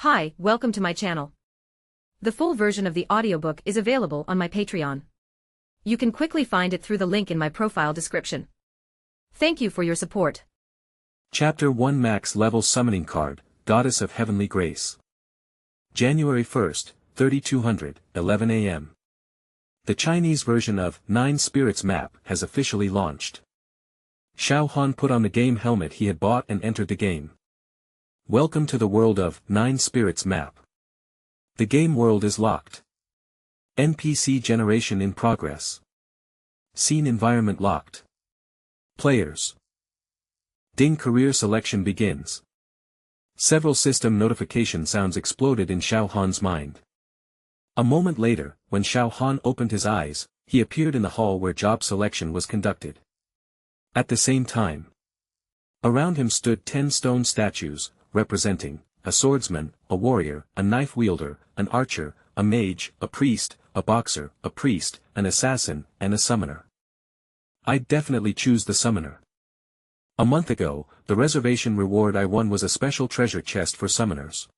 Hi, welcome to my channel. The full version of the audiobook is available on my Patreon. You can quickly find it through the link in my profile description. Thank you for your support. Chapter 1 Max Level Summoning Card, Goddess of Heavenly Grace. January 1st, 3200, 11 a.m. The Chinese version of Nine Spirits map has officially launched. Xiao Han put on the game helmet he had bought and entered the game. Welcome to the world of Nine Spirits map. The game world is locked. NPC generation in progress. Scene environment locked. Players. Ding career selection begins. Several system notification sounds exploded in Xiao Han's mind. A moment later, when Xiao Han opened his eyes, he appeared in the hall where job selection was conducted. At the same time, around him stood 10 stone statues, representing a swordsman, a warrior, a knife wielder, an archer, a mage, a priest, a boxer, a priest, an assassin, and a summoner. I'd definitely choose the summoner. A month ago, the reservation reward I won was a special treasure chest for summoners.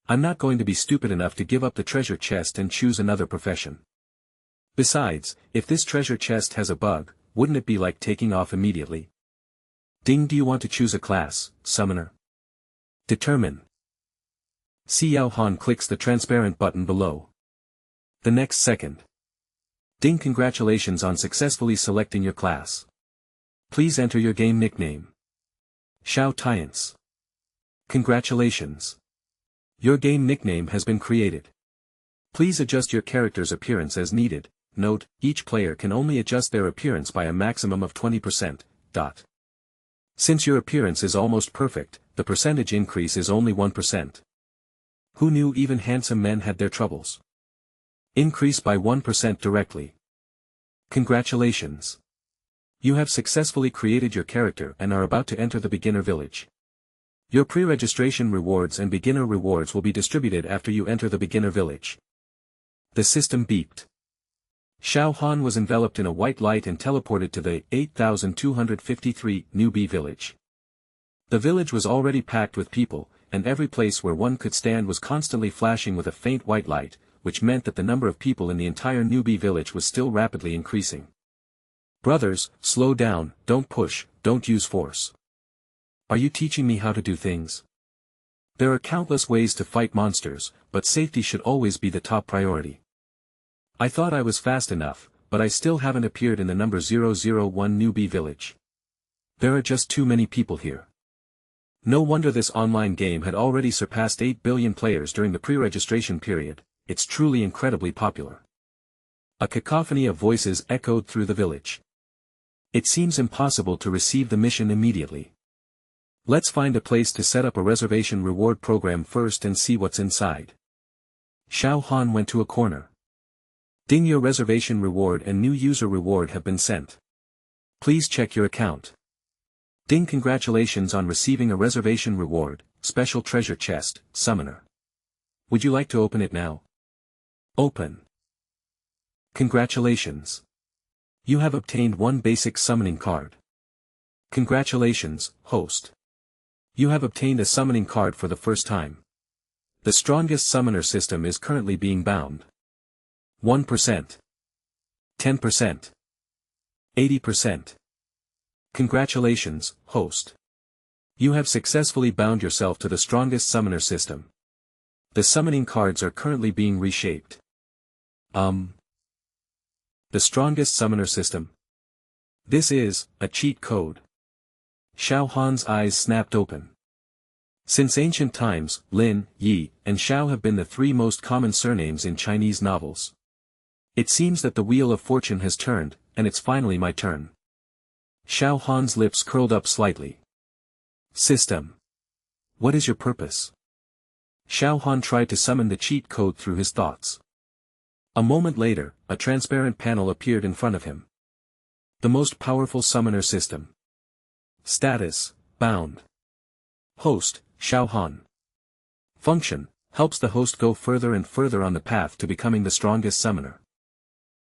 I'm not going to be stupid enough to give up the treasure chest and choose another profession. Besides, if this treasure chest has a bug, wouldn't it be like taking off immediately? Ding, do you want to choose a class, summoner? Determine. Xiao Han clicks the transparent button below. The next second. Ding, congratulations on successfully selecting your class. Please enter your game nickname. Xiao Tiance. Congratulations. Your game nickname has been created. Please adjust your character's appearance as needed. Note, each player can only adjust their appearance by a maximum of 20%. Since your appearance is almost perfect, the percentage increase is only 1%. Who knew even handsome men had their troubles? Increase by 1% directly. Congratulations. You have successfully created your character and are about to enter the beginner village. Your pre-registration rewards and beginner rewards will be distributed after you enter the beginner village. The system beeped. Xiao Han was enveloped in a white light and teleported to the 8253 newbie village. The village was already packed with people, and every place where one could stand was constantly flashing with a faint white light, which meant that the number of people in the entire newbie village was still rapidly increasing. Brothers, slow down, don't push, don't use force. Are you teaching me how to do things? There are countless ways to fight monsters, but safety should always be the top priority. I thought I was fast enough, but I still haven't appeared in the number 001 newbie village. There are just too many people here. No wonder this online game had already surpassed 8 billion players during the pre-registration period. It's truly incredibly popular. A cacophony of voices echoed through the village. It seems impossible to receive the mission immediately. Let's find a place to set up a reservation reward program first and see what's inside. Xiao Han went to a corner. Ding, your reservation reward and new user reward have been sent. Please check your account. Ding, congratulations on receiving a reservation reward, special treasure chest, summoner. Would you like to open it now? Open. Congratulations. You have obtained one basic summoning card. Congratulations, host. You have obtained a summoning card for the first time. The strongest summoner system is currently being bound. 1%. 10%. 80%. Congratulations, host. You have successfully bound yourself to the strongest summoner system. The summoning cards are currently being reshaped. The strongest summoner system? This is a cheat code. Xiao Han's eyes snapped open. Since ancient times, Lin, Yi, and Xiao have been the three most common surnames in Chinese novels. It seems that the wheel of fortune has turned, and it's finally my turn. Xiao Han's lips curled up slightly. System. What is your purpose? Xiao Han tried to summon the cheat code through his thoughts. A moment later, a transparent panel appeared in front of him. The most powerful summoner system. Status, bound. Host, Xiao Han. Function, helps the host go further and further on the path to becoming the strongest summoner.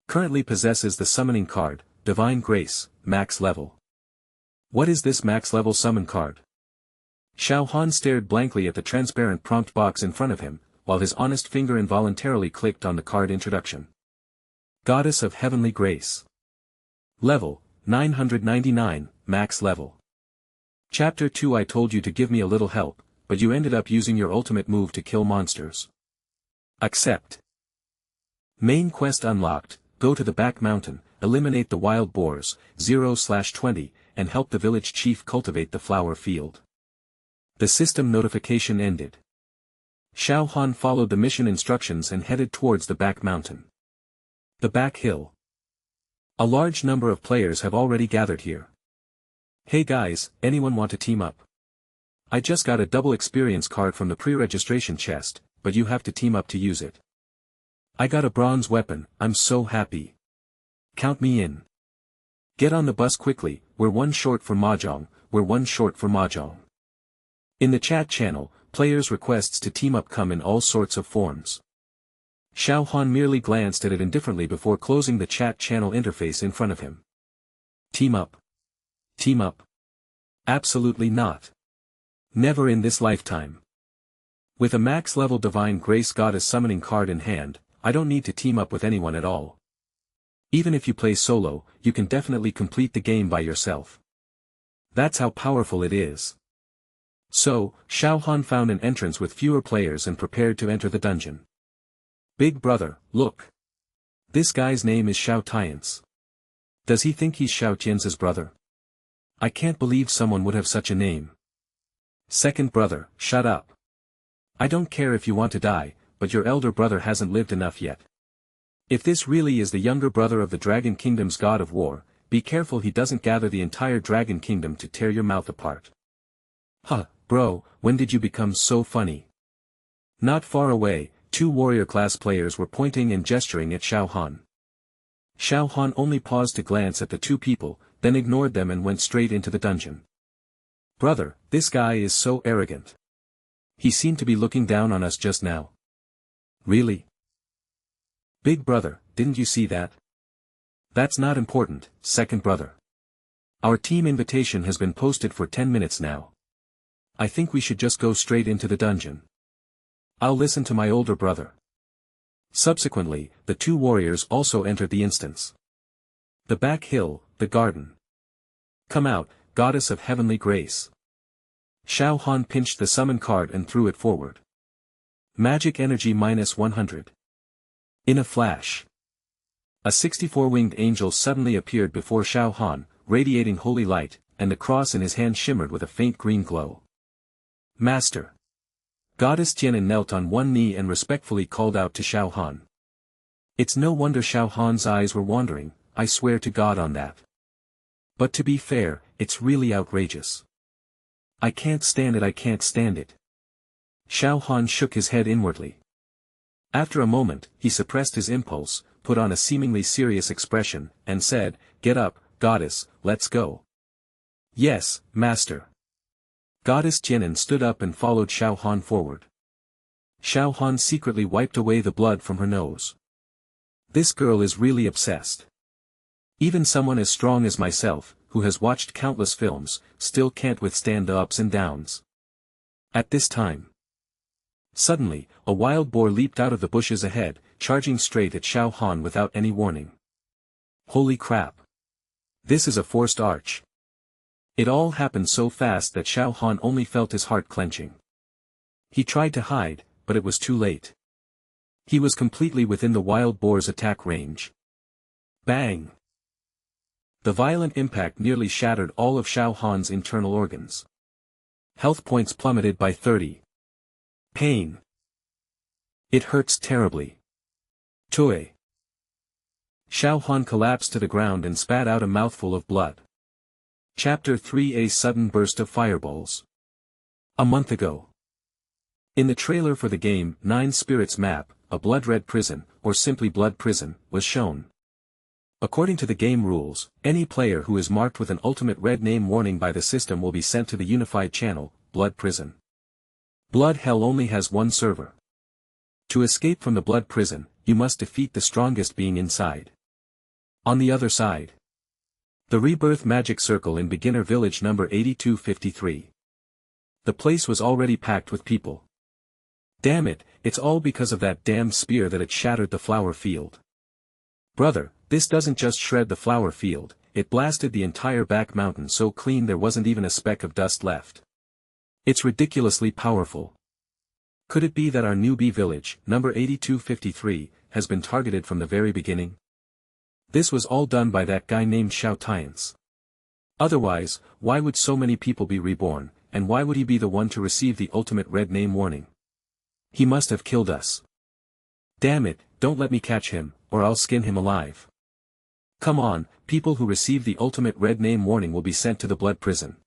Currently possesses the summoning card, Divine Grace, max level. What is this max level summon card? Xiao Han stared blankly at the transparent prompt box in front of him, while his honest finger involuntarily clicked on the card introduction. Goddess of Heavenly Grace. Level, 999, max level. Chapter 2. I told you to give me a little help, but you ended up using your ultimate move to kill monsters. Accept. Main quest unlocked, go to the back mountain, eliminate the wild boars, 0/20, and help the village chief cultivate the flower field. The system notification ended. Xiao Han followed the mission instructions and headed towards the back mountain. The back hill. A large number of players have already gathered here. Hey guys, anyone want to team up? I just got a double experience card from the pre-registration chest, but you have to team up to use it. I got a bronze weapon, I'm so happy. Count me in. Get on the bus quickly, we're one short for Mahjong, we're one short for Mahjong. In the chat channel, players' requests to team up come in all sorts of forms. Xiao Han merely glanced at it indifferently before closing the chat channel interface in front of him. Team up. Team up. Absolutely not. Never in this lifetime. With a max-level Divine Grace Goddess summoning card in hand, I don't need to team up with anyone at all. Even if you play solo, you can definitely complete the game by yourself. That's how powerful it is. So, Xiao Han found an entrance with fewer players and prepared to enter the dungeon. Big brother, look. This guy's name is Xiao Tian's. Does he think he's Xiao Tian's brother? I can't believe someone would have such a name. Second brother, shut up. I don't care if you want to die, but your elder brother hasn't lived enough yet. If this really is the younger brother of the Dragon Kingdom's god of war, be careful he doesn't gather the entire Dragon Kingdom to tear your mouth apart. Huh, bro, when did you become so funny? Not far away, two warrior-class players were pointing and gesturing at Xiao Han. Xiao Han only paused to glance at the two people, then ignored them and went straight into the dungeon. Brother, this guy is so arrogant. He seemed to be looking down on us just now. Really? Big brother, didn't you see that? That's not important, second brother. Our team invitation has been posted for 10 minutes now. I think we should just go straight into the dungeon. I'll listen to my older brother. Subsequently, the two warriors also entered the instance. The back hill, the garden. Come out, Goddess of Heavenly Grace. Xiao Han pinched the summon card and threw it forward. Magic energy -100. In a flash. A 64-winged angel suddenly appeared before Xiao Han, radiating holy light, and the cross in his hand shimmered with a faint green glow. Master. Goddess Tianan knelt on one knee and respectfully called out to Xiao Han. It's no wonder Xiao Han's eyes were wandering, I swear to God on that. But to be fair, it's really outrageous. I can't stand it, I can't stand it. Xiao Han shook his head inwardly. After a moment, he suppressed his impulse, put on a seemingly serious expression, and said, Get up, goddess, let's go. Yes, master. Goddess Tianan stood up and followed Xiao Han forward. Xiao Han secretly wiped away the blood from her nose. This girl is really obsessed. Even someone as strong as myself, who has watched countless films, still can't withstand the ups and downs. At this time. Suddenly, a wild boar leaped out of the bushes ahead, charging straight at Xiao Han without any warning. Holy crap. This is a forced arch. It all happened so fast that Xiao Han only felt his heart clenching. He tried to hide, but it was too late. He was completely within the wild boar's attack range. Bang! The violent impact nearly shattered all of Xiao Han's internal organs. Health points plummeted by 30. Pain. It hurts terribly. Tue. Xiao Han collapsed to the ground and spat out a mouthful of blood. Chapter 3. A sudden burst of fireballs. A month ago. In the trailer for the game 9 Spirits map, a blood red prison, or simply blood prison, was shown. According to the game rules, any player who is marked with an ultimate red name warning by the system will be sent to the unified channel, Blood Prison. Blood Hell only has one server. To escape from the Blood Prison, you must defeat the strongest being inside. On the other side. The Rebirth Magic Circle in Beginner Village number 8253. the place was already packed with people. Damn it, it's all because of that damn spear that it shattered the flower field. Brother, this doesn't just shred the flower field, it blasted the entire back mountain so clean there wasn't even a speck of dust left. It's ridiculously powerful. Could it be that our newbie village, number 8253, has been targeted from the very beginning? This was all done by that guy named Xiao Han. Otherwise, why would so many people be reborn, and why would he be the one to receive the ultimate red name warning? He must have killed us. Damn it, don't let me catch him, or I'll skin him alive. Come on, people who receive the ultimate red name warning will be sent to the blood prison.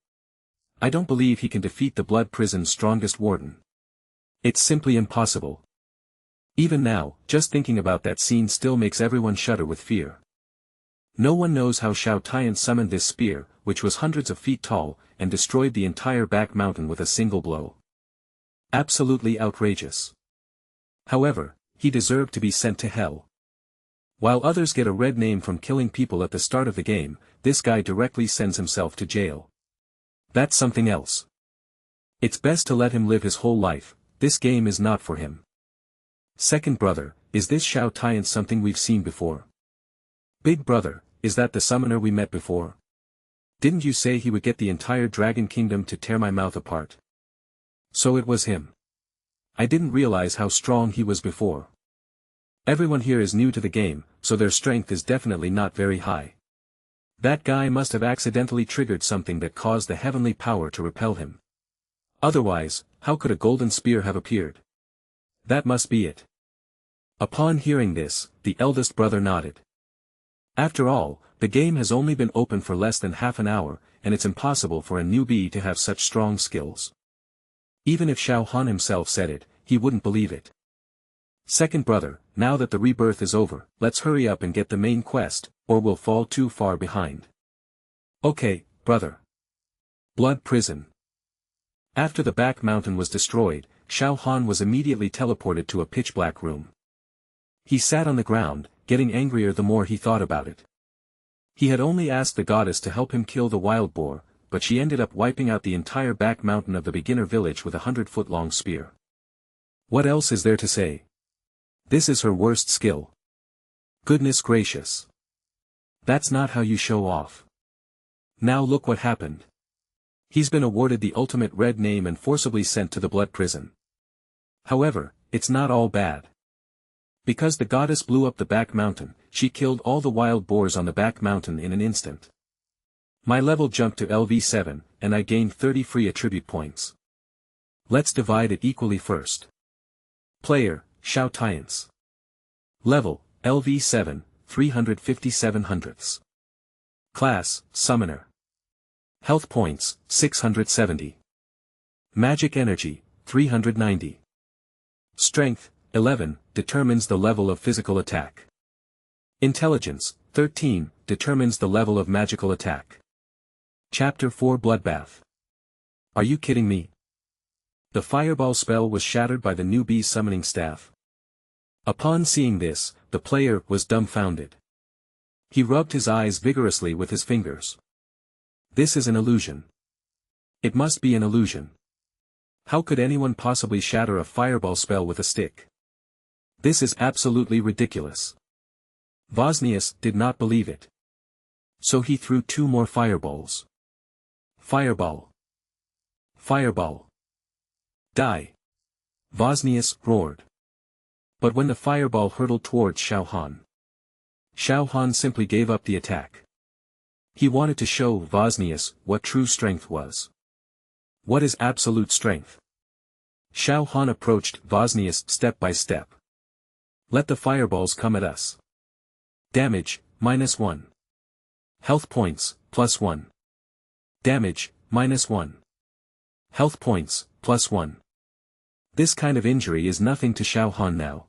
I don't believe he can defeat the blood prison's strongest warden. It's simply impossible. Even now, just thinking about that scene still makes everyone shudder with fear. No one knows how Xiao Han summoned this spear, which was hundreds of feet tall, and destroyed the entire back mountain with a single blow. Absolutely outrageous. However, he deserved to be sent to hell. While others get a red name from killing people at the start of the game, this guy directly sends himself to jail. That's something else. It's best to let him live his whole life, this game is not for him. Second brother, is this Xiao Han something we've seen before? Big brother, is that the summoner we met before? Didn't you say he would get the entire dragon kingdom to tear my mouth apart? So it was him. I didn't realize how strong he was before. Everyone here is new to the game, so their strength is definitely not very high. That guy must have accidentally triggered something that caused the heavenly power to repel him. Otherwise, how could a golden spear have appeared? That must be it. Upon hearing this, the eldest brother nodded. After all, the game has only been open for less than half an hour, and it's impossible for a newbie to have such strong skills. Even if Xiao Han himself said it, he wouldn't believe it. Second brother, now that the rebirth is over, let's hurry up and get the main quest, or we'll fall too far behind. Okay, brother. Blood prison. After the back mountain was destroyed, Xiao Han was immediately teleported to a pitch-black room. He sat on the ground, getting angrier the more he thought about it. He had only asked the goddess to help him kill the wild boar, but she ended up wiping out the entire back mountain of the beginner village with a 100-foot-long spear. What else is there to say? This is her worst skill. Goodness gracious. That's not how you show off. Now look what happened. He's been awarded the ultimate red name and forcibly sent to the blood prison. However, it's not all bad. Because the goddess blew up the back mountain, she killed all the wild boars on the back mountain in an instant. My level jumped to LV7, and I gained 30 free attribute points. Let's divide it equally first. Player, Xiao Han. Level, LV7, 357 hundredths. Class, Summoner. Health points, 670. Magic energy, 390. Strength, 11, determines the level of physical attack. Intelligence, 13, determines the level of magical attack. Chapter 4 Bloodbath. Are you kidding me? The fireball spell was shattered by the newbie's summoning staff. Upon seeing this, the player was dumbfounded. He rubbed his eyes vigorously with his fingers. This is an illusion. It must be an illusion. How could anyone possibly shatter a fireball spell with a stick? This is absolutely ridiculous. Vosnius did not believe it. So he threw 2 more fireballs. Fireball. Fireball. Die. Vosnius roared. But when the fireball hurtled towards Xiao Han simply gave up the attack. He wanted to show Vosnius what true strength was. What is absolute strength? Xiao Han approached Vosnius step by step. Let the fireballs come at us. Damage, -1. Health points, +1. Damage, -1. Health points, +1. This kind of injury is nothing to Xiao Han now.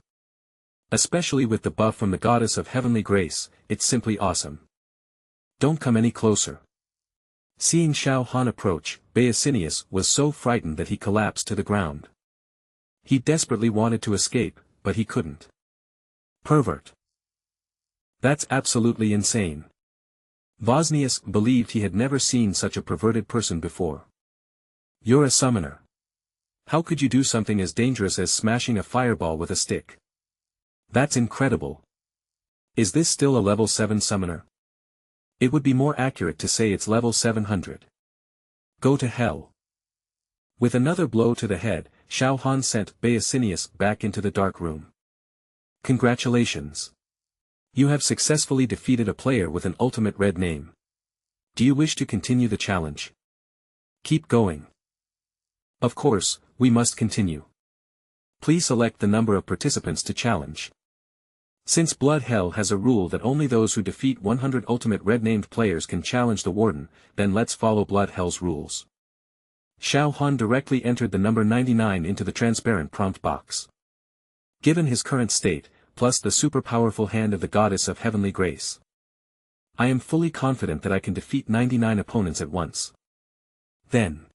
Especially with the buff from the goddess of heavenly grace, it's simply awesome. Don't come any closer. Seeing Xiao Han approach, Baecinius was so frightened that he collapsed to the ground. He desperately wanted to escape, but he couldn't. Pervert. That's absolutely insane. Vosnius believed he had never seen such a perverted person before. You're a summoner. How could you do something as dangerous as smashing a fireball with a stick? That's incredible. Is this still a level 7 summoner? It would be more accurate to say it's level 700. Go to hell. With another blow to the head, Xiao Han sent Baecinius back into the dark room. Congratulations. You have successfully defeated a player with an ultimate red name. Do you wish to continue the challenge? Keep going. Of course, we must continue. Please select the number of participants to challenge. Since Blood Hell has a rule that only those who defeat 100 ultimate red-named players can challenge the Warden, then let's follow Blood Hell's rules. Xiao Han directly entered the number 99 into the transparent prompt box. Given his current state, plus the super-powerful hand of the Goddess of Heavenly Grace, I am fully confident that I can defeat 99 opponents at once. Then,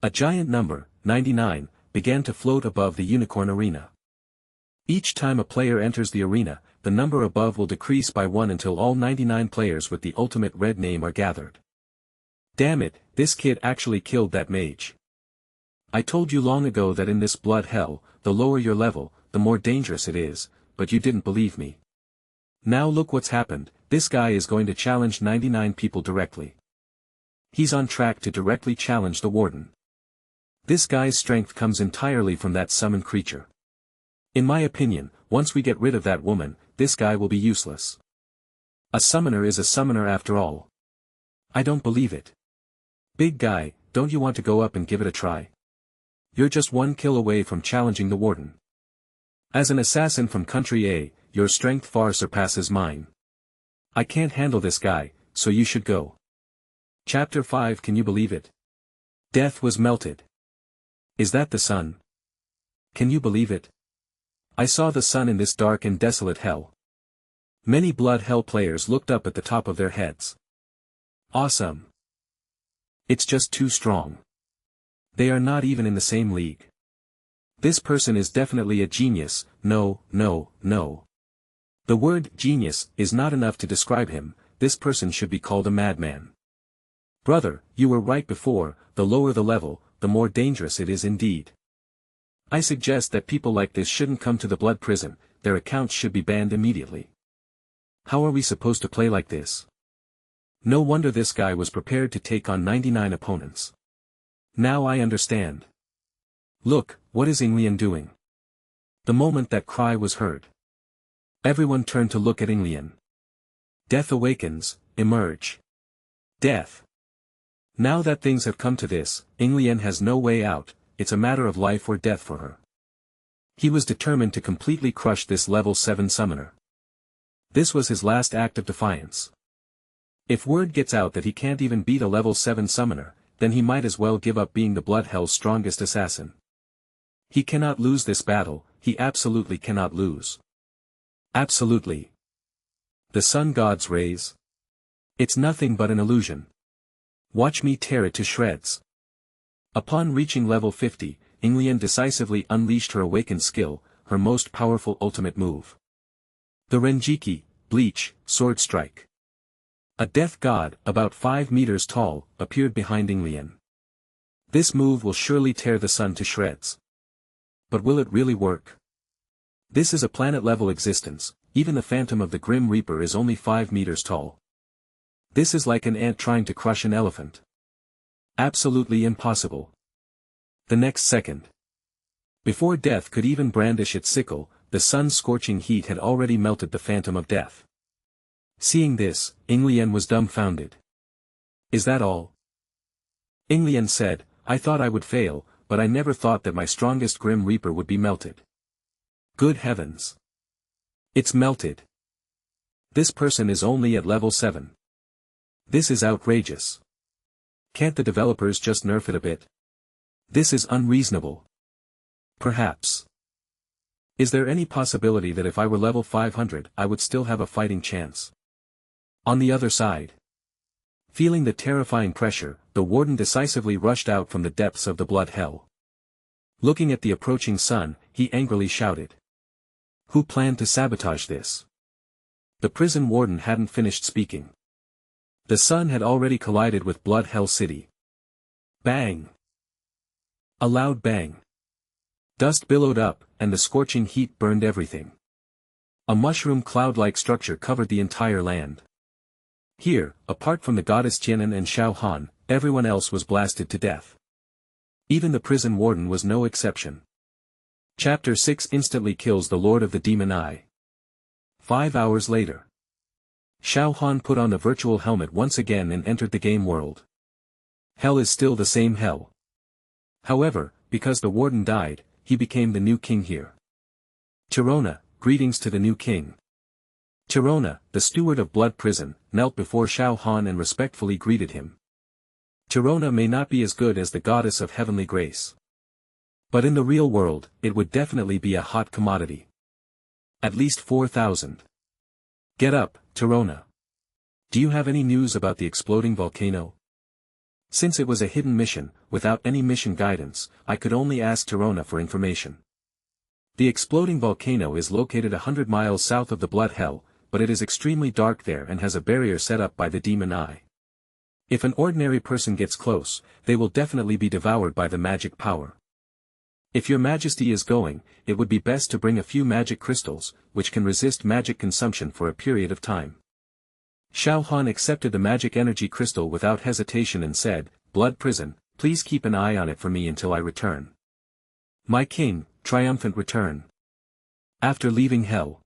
a giant number, 99, began to float above the unicorn arena. Each time a player enters the arena, the number above will decrease by 1 until all 99 players with the ultimate red name are gathered. Damn it, this kid actually killed that mage. I told you long ago that in this Blood Hell, the lower your level, the more dangerous it is, but you didn't believe me. Now look what's happened, this guy is going to challenge 99 people directly. He's on track to directly challenge the Warden. This guy's strength comes entirely from that summoned creature. In my opinion, once we get rid of that woman, this guy will be useless. A summoner is a summoner after all. I don't believe it. Big guy, don't you want to go up and give it a try? You're just 1 kill away from challenging the Warden. As an assassin from Country A, your strength far surpasses mine. I can't handle this guy, so you should go. Chapter 5. Can you believe it? Death was melted. Is that the sun? Can you believe it? I saw the sun in this dark and desolate hell. Many Blood Hell players looked up at the top of their heads. Awesome. It's just too strong. They are not even in the same league. This person is definitely a genius. No. The word genius is not enough to describe him, this person should be called a madman. Brother, you were right before, the lower the level, the more dangerous it is indeed. I suggest that people like this shouldn't come to the blood prison, their accounts should be banned immediately. How are we supposed to play like this? No wonder this guy was prepared to take on 99 opponents. Now I understand. Look, what is Inglian doing? The moment that cry was heard, everyone turned to look at Inglian. Death awakens, emerge. Death. Now that things have come to this, Inglian has no way out. It's a matter of life or death for her. He was determined to completely crush this level 7 summoner. This was his last act of defiance. If word gets out that he can't even beat a level 7 summoner, then he might as well give up being the Blood Hell's strongest assassin. He cannot lose this battle, he absolutely cannot lose. Absolutely. The sun god's rays? It's nothing but an illusion. Watch me tear it to shreds. Upon reaching level 50, Inglian decisively unleashed her awakened skill, her most powerful ultimate move. The Renjiki, Bleach, Sword Strike. A death god, about 5 meters tall, appeared behind Inglian. This move will surely tear the sun to shreds. But will it really work? This is a planet-level existence, even the Phantom of the Grim Reaper is only 5 meters tall. This is like an ant trying to crush an elephant. Absolutely impossible. The next second. Before Death could even brandish its sickle, the sun's scorching heat had already melted the Phantom of Death. Seeing this, Inglian was dumbfounded. Is that all? Inglian said, I thought I would fail, but I never thought that my strongest Grim Reaper would be melted. Good heavens. It's melted. This person is only at level 7. This is outrageous. Can't the developers just nerf it a bit? This is unreasonable. Perhaps. Is there any possibility that if I were level 500 I would still have a fighting chance? On the other side. Feeling the terrifying pressure, the Warden decisively rushed out from the depths of the Blood Hell. Looking at the approaching sun, he angrily shouted. Who planned to sabotage this? The prison warden hadn't finished speaking. The sun had already collided with Blood Hell City. Bang! A loud bang. Dust billowed up, and the scorching heat burned everything. A mushroom cloud-like structure covered the entire land. Here, apart from the goddess Tianan and Xiao Han, everyone else was blasted to death. Even the prison warden was no exception. Chapter 6 instantly kills the Lord of the Demon Eye. 5 hours later. Xiao Han put on the virtual helmet once again and entered the game world. Hell is still the same hell. However, because the warden died, he became the new king here. Tirona, greetings to the new king. Tirona, the steward of Blood Prison, knelt before Xiao Han and respectfully greeted him. Tirona may not be as good as the goddess of heavenly grace. But in the real world, it would definitely be a hot commodity. At least 4,000. Get up, Tirona. Do you have any news about the exploding volcano? Since it was a hidden mission, without any mission guidance, I could only ask Tirona for information. The exploding volcano is located 100 miles south of the Blood Hell, but it is extremely dark there and has a barrier set up by the Demon Eye. If an ordinary person gets close, they will definitely be devoured by the magic power. If your majesty is going, it would be best to bring a few magic crystals, which can resist magic consumption for a period of time. Xiao Han accepted the magic energy crystal without hesitation and said, Blood Prison, please keep an eye on it for me until I return. My king, triumphant return. After leaving hell,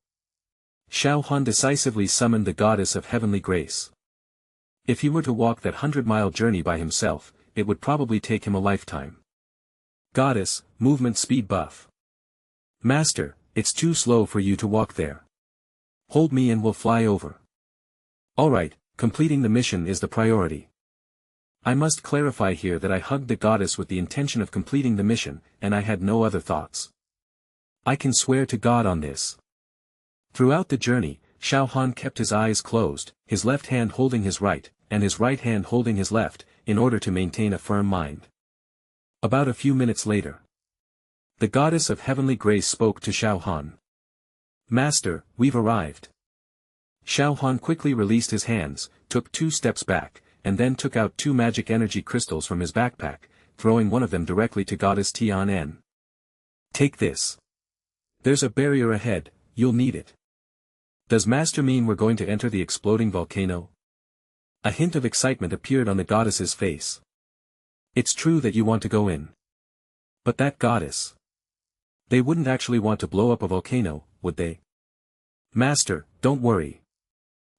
Xiao Han decisively summoned the goddess of heavenly grace. If he were to walk that 100-mile journey by himself, it would probably take him a lifetime. Goddess, movement speed buff. Master, it's too slow for you to walk there. Hold me and we'll fly over. Alright, completing the mission is the priority. I must clarify here that I hugged the goddess with the intention of completing the mission, and I had no other thoughts. I can swear to God on this. Throughout the journey, Xiao Han kept his eyes closed, his left hand holding his right, and his right hand holding his left, in order to maintain a firm mind. About a few minutes later, the goddess of heavenly grace spoke to Xiao Han. Master, we've arrived. Xiao Han quickly released his hands, took 2 steps back, and then took out 2 magic energy crystals from his backpack, throwing one of them directly to goddess Tianan. Take this. There's a barrier ahead, you'll need it. Does Master mean we're going to enter the exploding volcano? A hint of excitement appeared on the goddess's face. It's true that you want to go in. But that goddess. They wouldn't actually want to blow up a volcano, would they? Master, don't worry.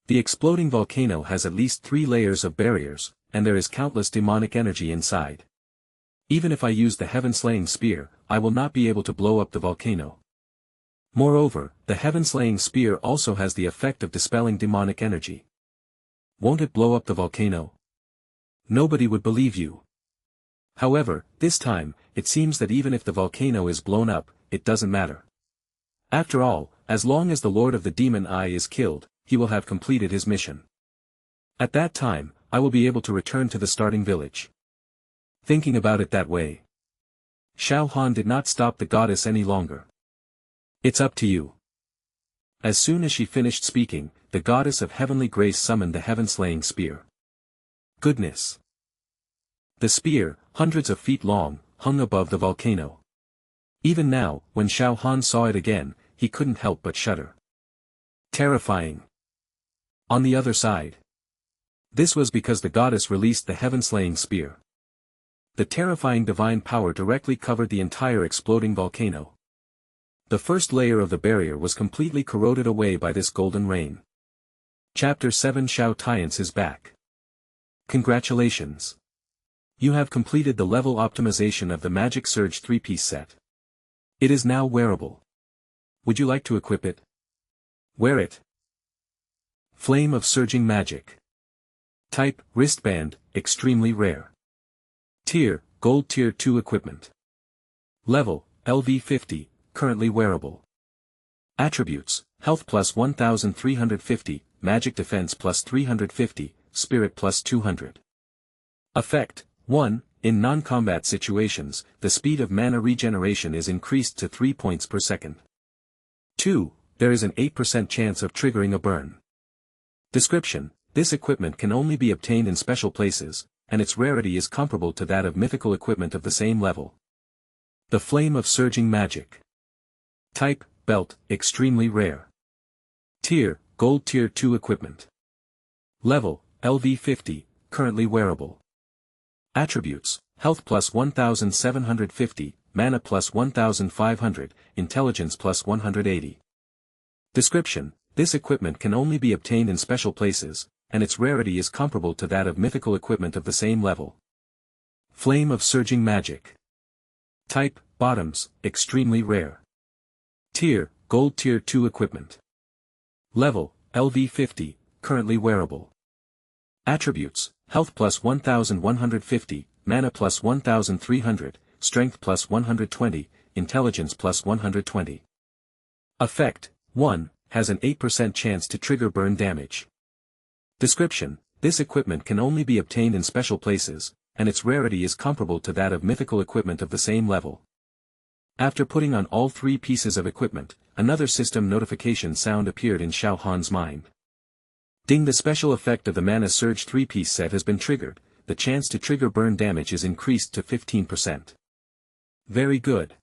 The exploding volcano has at least 3 layers of barriers, and there is countless demonic energy inside. Even if I use the heaven-slaying spear, I will not be able to blow up the volcano. Moreover, the heaven-slaying spear also has the effect of dispelling demonic energy. Won't it blow up the volcano? Nobody would believe you. However, this time, it seems that even if the volcano is blown up, it doesn't matter. After all, as long as the Lord of the Demon Eye is killed, he will have completed his mission. At that time, I will be able to return to the starting village. Thinking about it that way, Xiao Han did not stop the goddess any longer. It's up to you. As soon as she finished speaking, the goddess of heavenly grace summoned the heaven-slaying spear. Goodness! The spear, hundreds of feet long, hung above the volcano. Even now, when Xiao Han saw it again, he couldn't help but shudder. Terrifying. On the other side. This was because the goddess released the heaven-slaying spear. The terrifying divine power directly covered the entire exploding volcano. The first layer of the barrier was completely corroded away by this golden rain. Chapter 7 Xiao Tians is back. Congratulations. You have completed the level optimization of the Magic Surge 3-piece set. It is now wearable. Would you like to equip it? Wear it. Flame of Surging Magic. Type, wristband, extremely rare. Tier, Gold Tier 2 equipment. Level, LV 50, currently wearable. Attributes, Health plus 1350, Magic Defense plus 350, Spirit plus 200. Effect, 1. In non-combat situations, the speed of mana regeneration is increased to 3 points per second. 2. There is an 8% chance of triggering a burn. Description: this equipment can only be obtained in special places, and its rarity is comparable to that of mythical equipment of the same level. The Flame of Surging Magic. Type, Belt, extremely rare. Tier, Gold Tier 2 equipment. Level, LV50, currently wearable. Attributes, Health plus 1750, Mana plus 1500, Intelligence plus 180. Description, this equipment can only be obtained in special places, and its rarity is comparable to that of mythical equipment of the same level. Flame of Surging Magic. Type, Bottoms, extremely rare. Tier, Gold Tier 2 equipment. Level, LV50, currently wearable. Attributes, Health plus 1150, Mana plus 1300, Strength plus 120, Intelligence plus 120. Effect, 1, has an 8% chance to trigger burn damage. Description, this equipment can only be obtained in special places, and its rarity is comparable to that of mythical equipment of the same level. After putting on all three pieces of equipment, another system notification sound appeared in Xiao Han's mind. Ding, the special effect of the Mana Surge 3-piece set has been triggered, the chance to trigger burn damage is increased to 15%. Very good.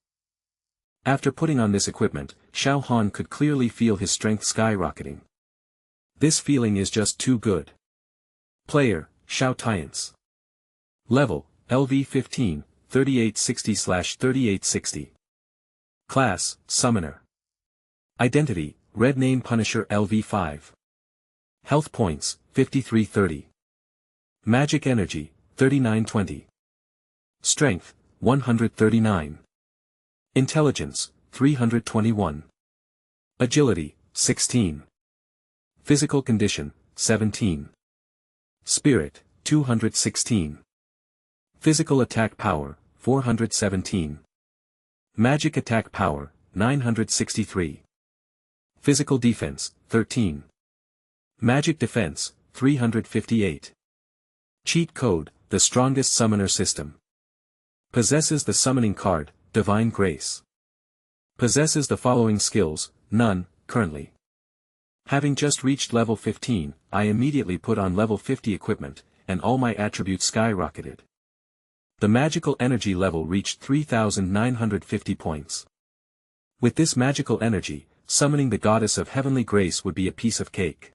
After putting on this equipment, Xiao Han could clearly feel his strength skyrocketing. This feeling is just too good. Player, Xiao Tians. Level, LV15, 3860/3860. Class, Summoner. Identity, Red Name Punisher LV5. Health points, 5330. Magic Energy, 3920. Strength, 139. Intelligence, 321. Agility, 16. Physical Condition, 17. Spirit, 216. Physical Attack Power, 417. Magic Attack Power, 963. Physical Defense, 13. Magic Defense, 358. Cheat Code, the strongest summoner system. Possesses the summoning card, Divine Grace. Possesses the following skills, none, currently. Having just reached level 15, I immediately put on level 50 equipment, and all my attributes skyrocketed. The magical energy level reached 3,950 points. With this magical energy, summoning the goddess of heavenly grace would be a piece of cake.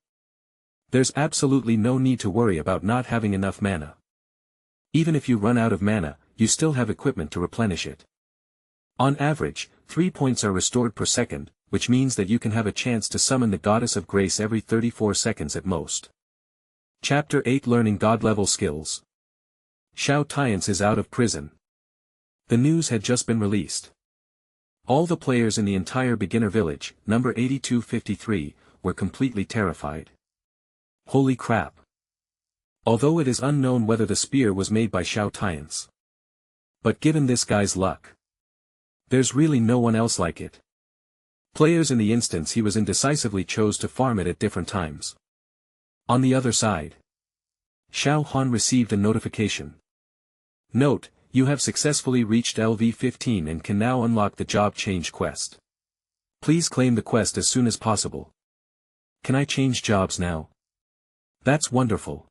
There's absolutely no need to worry about not having enough mana. Even if you run out of mana, you still have equipment to replenish it. On average, 3 points are restored per second, which means that you can have a chance to summon the goddess of grace every 34 seconds at most. Chapter 8, Learning God-level skills. Xiao Tians is out of prison. The news had just been released. All the players in the entire beginner village, number 8253, were completely terrified. Holy crap. Although it is unknown whether the spear was made by Xiao Tians. But given this guy's luck, there's really no one else like it. Players in the instance he was in decisively chose to farm it at different times. On the other side, Xiao Han received a notification. Note, you have successfully reached LV15 and can now unlock the job change quest. Please claim the quest as soon as possible. Can I change jobs now? That's wonderful.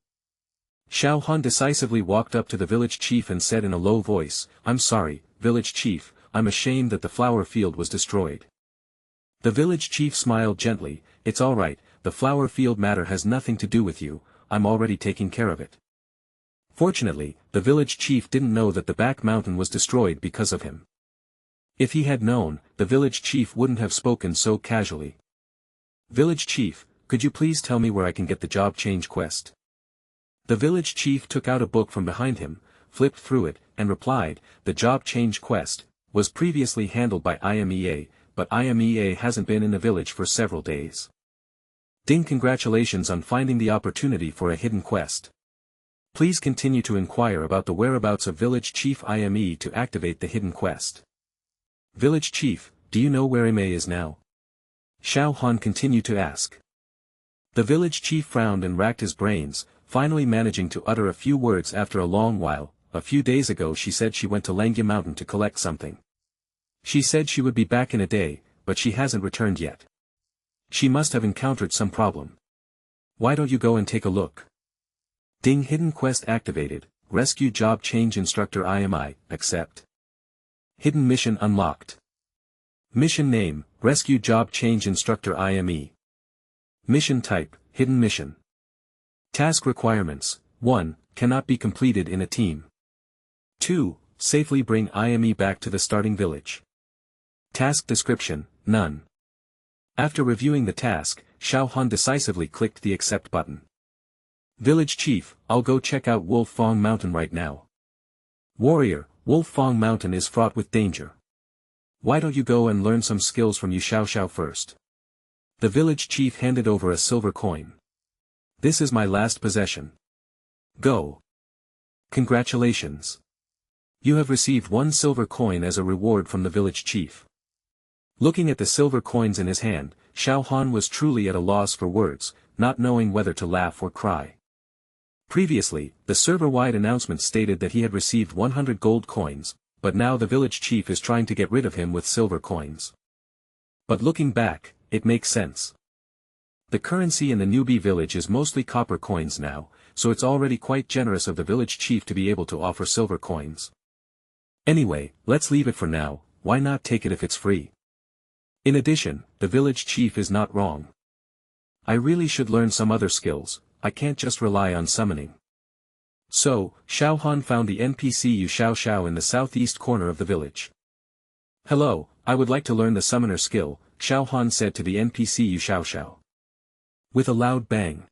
Xiao Han decisively walked up to the village chief and said in a low voice, "I'm sorry, village chief, I'm ashamed that the flower field was destroyed." The village chief smiled gently, "It's alright, the flower field matter has nothing to do with you, I'm already taking care of it." Fortunately, the village chief didn't know that the back mountain was destroyed because of him. If he had known, the village chief wouldn't have spoken so casually. "Village chief, could you please tell me where I can get the job change quest?" The village chief took out a book from behind him, flipped through it, and replied, "The job change quest was previously handled by IMEA, but IMEA hasn't been in the village for several days. Ding, congratulations on finding the opportunity for a hidden quest. Please continue to inquire about the whereabouts of Village Chief IME to activate the hidden quest." "Village Chief, do you know where IME is now?" Xiao Han continued to ask. The village chief frowned and racked his brains, finally managing to utter a few words after a long while. "A few days ago she said she went to Langya Mountain to collect something. She said she would be back in a day, but she hasn't returned yet. She must have encountered some problem. Why don't you go and take a look?" Ding, hidden quest activated, rescue job change instructor IMI, accept. Hidden mission unlocked. Mission name, Rescue Job Change Instructor IME. Mission type, Hidden mission. Task requirements, 1, cannot be completed in a team. 2, safely bring IME back to the starting village. Task description, none. After reviewing the task, Xiao Han decisively clicked the accept button. Village Chief, I'll go check out Wolf Fong Mountain right now. Warrior, Wolf Fong Mountain is fraught with danger. Why don't you go and learn some skills from Yu Xiao first? The village chief handed over a silver coin. This is my last possession. Go. Congratulations. You have received 1 silver coin as a reward from the village chief. Looking at the silver coins in his hand, Xiao Han was truly at a loss for words, not knowing whether to laugh or cry. Previously, the server-wide announcement stated that he had received 100 gold coins, but now the village chief is trying to get rid of him with silver coins. But looking back, it makes sense. The currency in the newbie village is mostly copper coins now, so it's already quite generous of the village chief to be able to offer silver coins. Anyway, let's leave it for now, why not take it if it's free? In addition, the village chief is not wrong. I really should learn some other skills, I can't just rely on summoning. So, Xiao Han found the NPC Yu Xiao in the southeast corner of the village. Hello, I would like to learn the summoner skill, Xiao Han said to the NPC Yu Xiao. With a loud bang,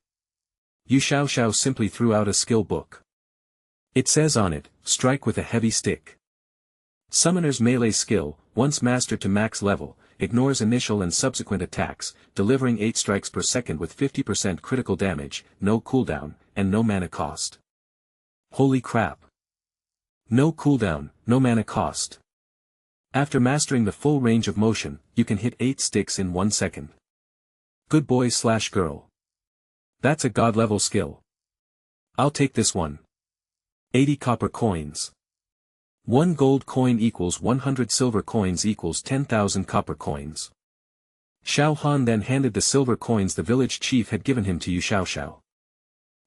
Yu Xiao simply threw out a skill book. It says on it, strike with a heavy stick. Summoner's melee skill, once mastered to max level, ignores initial and subsequent attacks, delivering 8 strikes per second with 50% critical damage, no cooldown, and no mana cost. Holy crap. No cooldown, no mana cost. After mastering the full range of motion, you can hit 8 sticks in 1 second. Good boy/girl. That's a god-level skill. I'll take this one. 80 copper coins. 1 gold coin equals 100 silver coins equals 10,000 copper coins. Xiao Han then handed the silver coins the village chief had given him to Yu Xiao.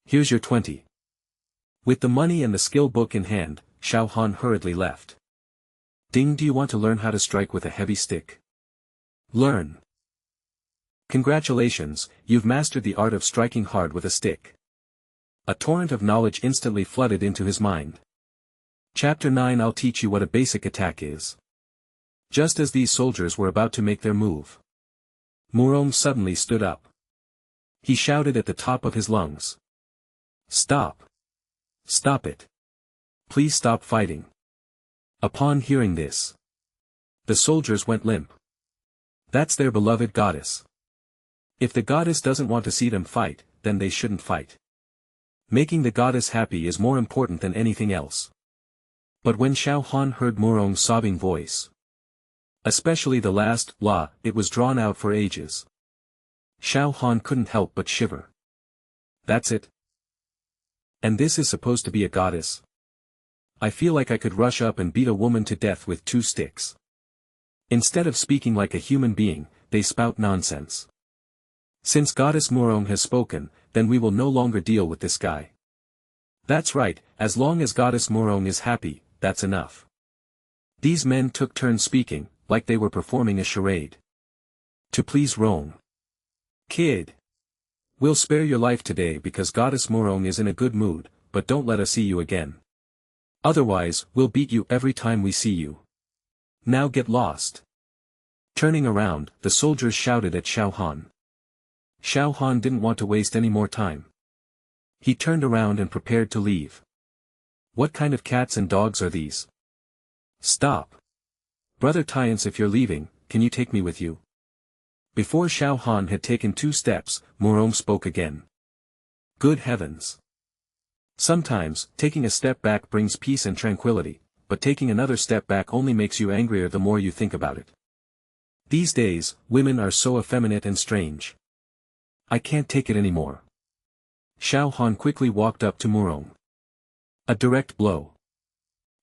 Here's your 20. With the money and the skill book in hand, Xiao Han hurriedly left. Ding, do you want to learn how to strike with a heavy stick? Learn. Congratulations, you've mastered the art of striking hard with a stick. A torrent of knowledge instantly flooded into his mind. Chapter 9, I'll teach you what a basic attack is. Just as these soldiers were about to make their move, Murong suddenly stood up. He shouted at the top of his lungs. Stop. Stop it. Please stop fighting. Upon hearing this, the soldiers went limp. That's their beloved goddess. If the goddess doesn't want to see them fight, then they shouldn't fight. Making the goddess happy is more important than anything else. But when Xiao Han heard Murong's sobbing voice, especially the last la, it was drawn out for ages, Xiao Han couldn't help but shiver. That's it? And this is supposed to be a goddess? I feel like I could rush up and beat a woman to death with 2 sticks. Instead of speaking like a human being, they spout nonsense. Since Goddess Murong has spoken, then we will no longer deal with this guy. That's right, as long as Goddess Murong is happy, that's enough. These men took turns speaking, like they were performing a charade. To please Rong. Kid. We'll spare your life today because Goddess Murong is in a good mood, but don't let us see you again. Otherwise, we'll beat you every time we see you. Now get lost. Turning around, the soldiers shouted at Xiao Han. Xiao Han didn't want to waste any more time. He turned around and prepared to leave. What kind of cats and dogs are these? Stop. Brother Tiance, if you're leaving, can you take me with you? Before Xiao Han had taken 2 steps, Murong spoke again. Good heavens. Sometimes, taking a step back brings peace and tranquility, but taking another step back only makes you angrier the more you think about it. These days, women are so effeminate and strange. I can't take it anymore. Xiao Han quickly walked up to Murong. A direct blow.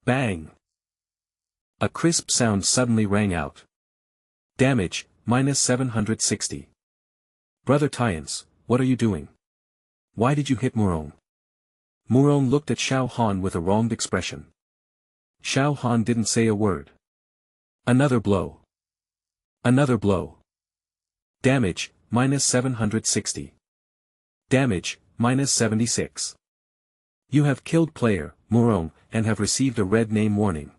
Bang! A crisp sound suddenly rang out. Damage, minus 760. Brother Tiance, what are you doing? Why did you hit Murong? Murong looked at Xiao Han with a wronged expression. Xiao Han didn't say a word. Another blow. Another blow. Damage, minus 760. Damage, minus 76. You have killed player, Murong, and have received a red name warning.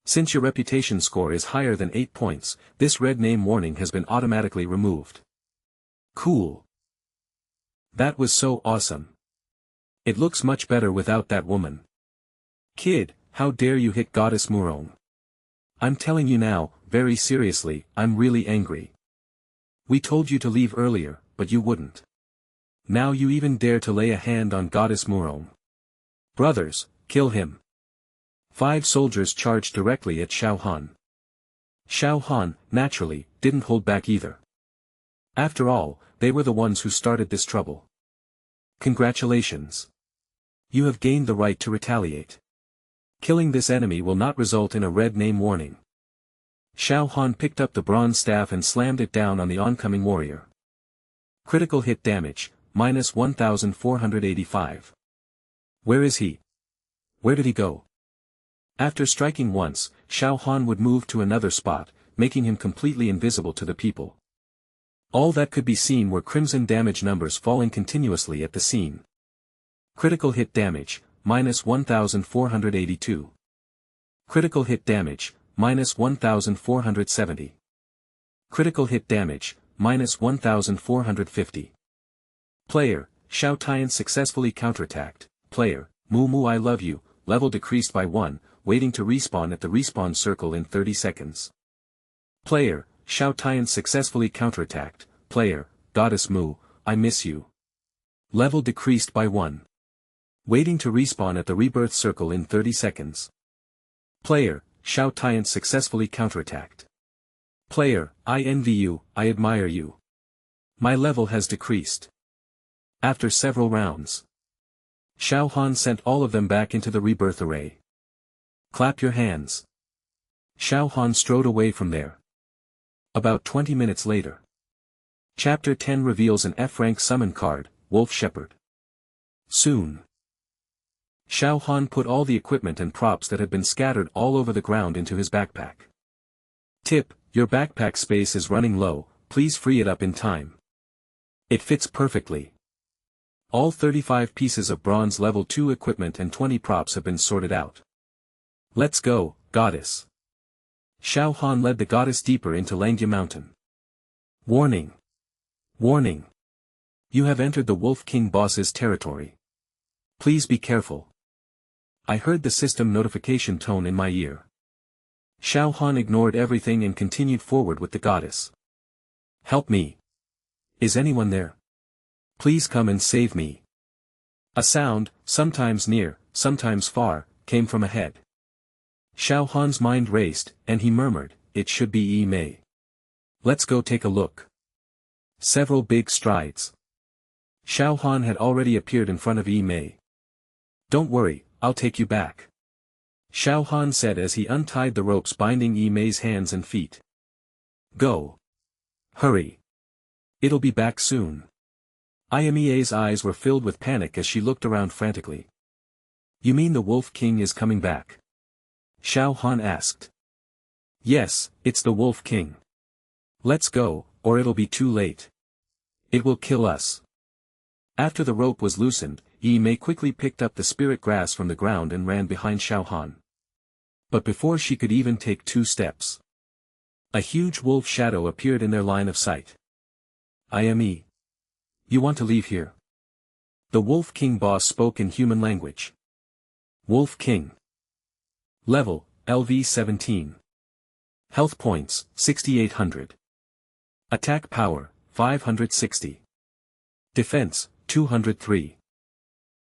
Since your reputation score is higher than 8 points, this red name warning has been automatically removed. Cool. That was so awesome. It looks much better without that woman. Kid, how dare you hit Goddess Murong? I'm telling you now, very seriously, I'm really angry. We told you to leave earlier, but you wouldn't. Now you even dare to lay a hand on Goddess Murong. Brothers, kill him. 5 soldiers charged directly at Xiao Han. Xiao Han, naturally, didn't hold back either. After all, they were the ones who started this trouble. Congratulations. You have gained the right to retaliate. Killing this enemy will not result in a red name warning. Xiao Han picked up the bronze staff and slammed it down on the oncoming warrior. Critical hit damage, minus 1485. Where is he? Where did he go? After striking once, Xiao Han would move to another spot, making him completely invisible to the people. All that could be seen were crimson damage numbers falling continuously at the scene. Critical hit damage, minus 1482. Critical hit damage, minus 1470. Critical hit damage, minus 1450. Player, Xiao Tian successfully counterattacked. Player, Moo I love you, level decreased by 1, waiting to respawn at the respawn circle in 30 seconds. Player, Xiao Tian successfully counterattacked. Player, Goddess Moo, I miss you. Level decreased by 1. Waiting to respawn at the rebirth circle in 30 seconds. Player, Xiao Tian successfully counterattacked. Player, I envy you, I admire you. My level has decreased. After several rounds, Xiao Han sent all of them back into the rebirth array. Clap your hands. Xiao Han strode away from there. About 20 minutes later. Chapter 10 reveals an F-rank summon card, Wolf Shepherd. Soon. Xiao Han put all the equipment and props that had been scattered all over the ground into his backpack. Tip, your backpack space is running low, please free it up in time. It fits perfectly. All 35 pieces of bronze level 2 equipment and 20 props have been sorted out. Let's go, goddess. Xiao Han led the goddess deeper into Langya Mountain. Warning. Warning. You have entered the Wolf King boss's territory. Please be careful. I heard the system notification tone in my ear. Xiao Han ignored everything and continued forward with the goddess. Help me. Is anyone there? Please come and save me. A sound, sometimes near, sometimes far, came from ahead. Xiao Han's mind raced, and he murmured, it should be Yi Mei. Let's go take a look. Several big strides. Xiao Han had already appeared in front of Yi Mei. Don't worry, I'll take you back. Xiao Han said as he untied the ropes binding Yi Mei's hands and feet. Go. Hurry. It'll be back soon. Imea's eyes were filled with panic as she looked around frantically. You mean the Wolf King is coming back? Xiao Han asked. Yes, it's the Wolf King. Let's go, or it'll be too late. It will kill us. After the rope was loosened, Yi Mei quickly picked up the spirit grass from the ground and ran behind Xiao Han. But before she could even take 2 steps, a huge wolf shadow appeared in their line of sight. Ime. You want to leave here? The Wolf King boss spoke in human language. Wolf King. Level, LV 17. Health points, 6800. Attack power, 560. Defense, 203.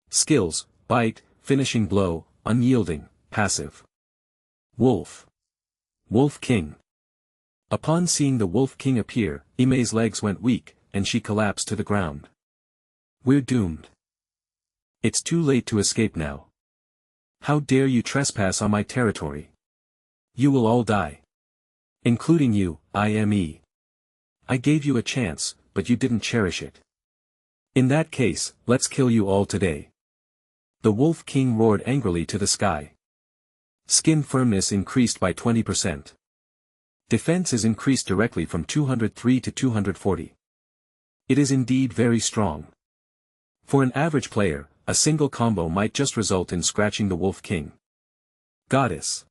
Skills, bite, finishing blow, unyielding, passive. Wolf. Wolf King. Upon seeing the Wolf King appear, Imei's legs went weak, and she collapsed to the ground. We're doomed. It's too late to escape now. How dare you trespass on my territory? You will all die. Including you, Ime. I gave you a chance, but you didn't cherish it. In that case, let's kill you all today. The Wolf King roared angrily to the sky. Skin firmness increased by 20%. Defense is increased directly from 203 to 240. It is indeed very strong. For an average player, a single combo might just result in scratching the Wolf King. Goddess.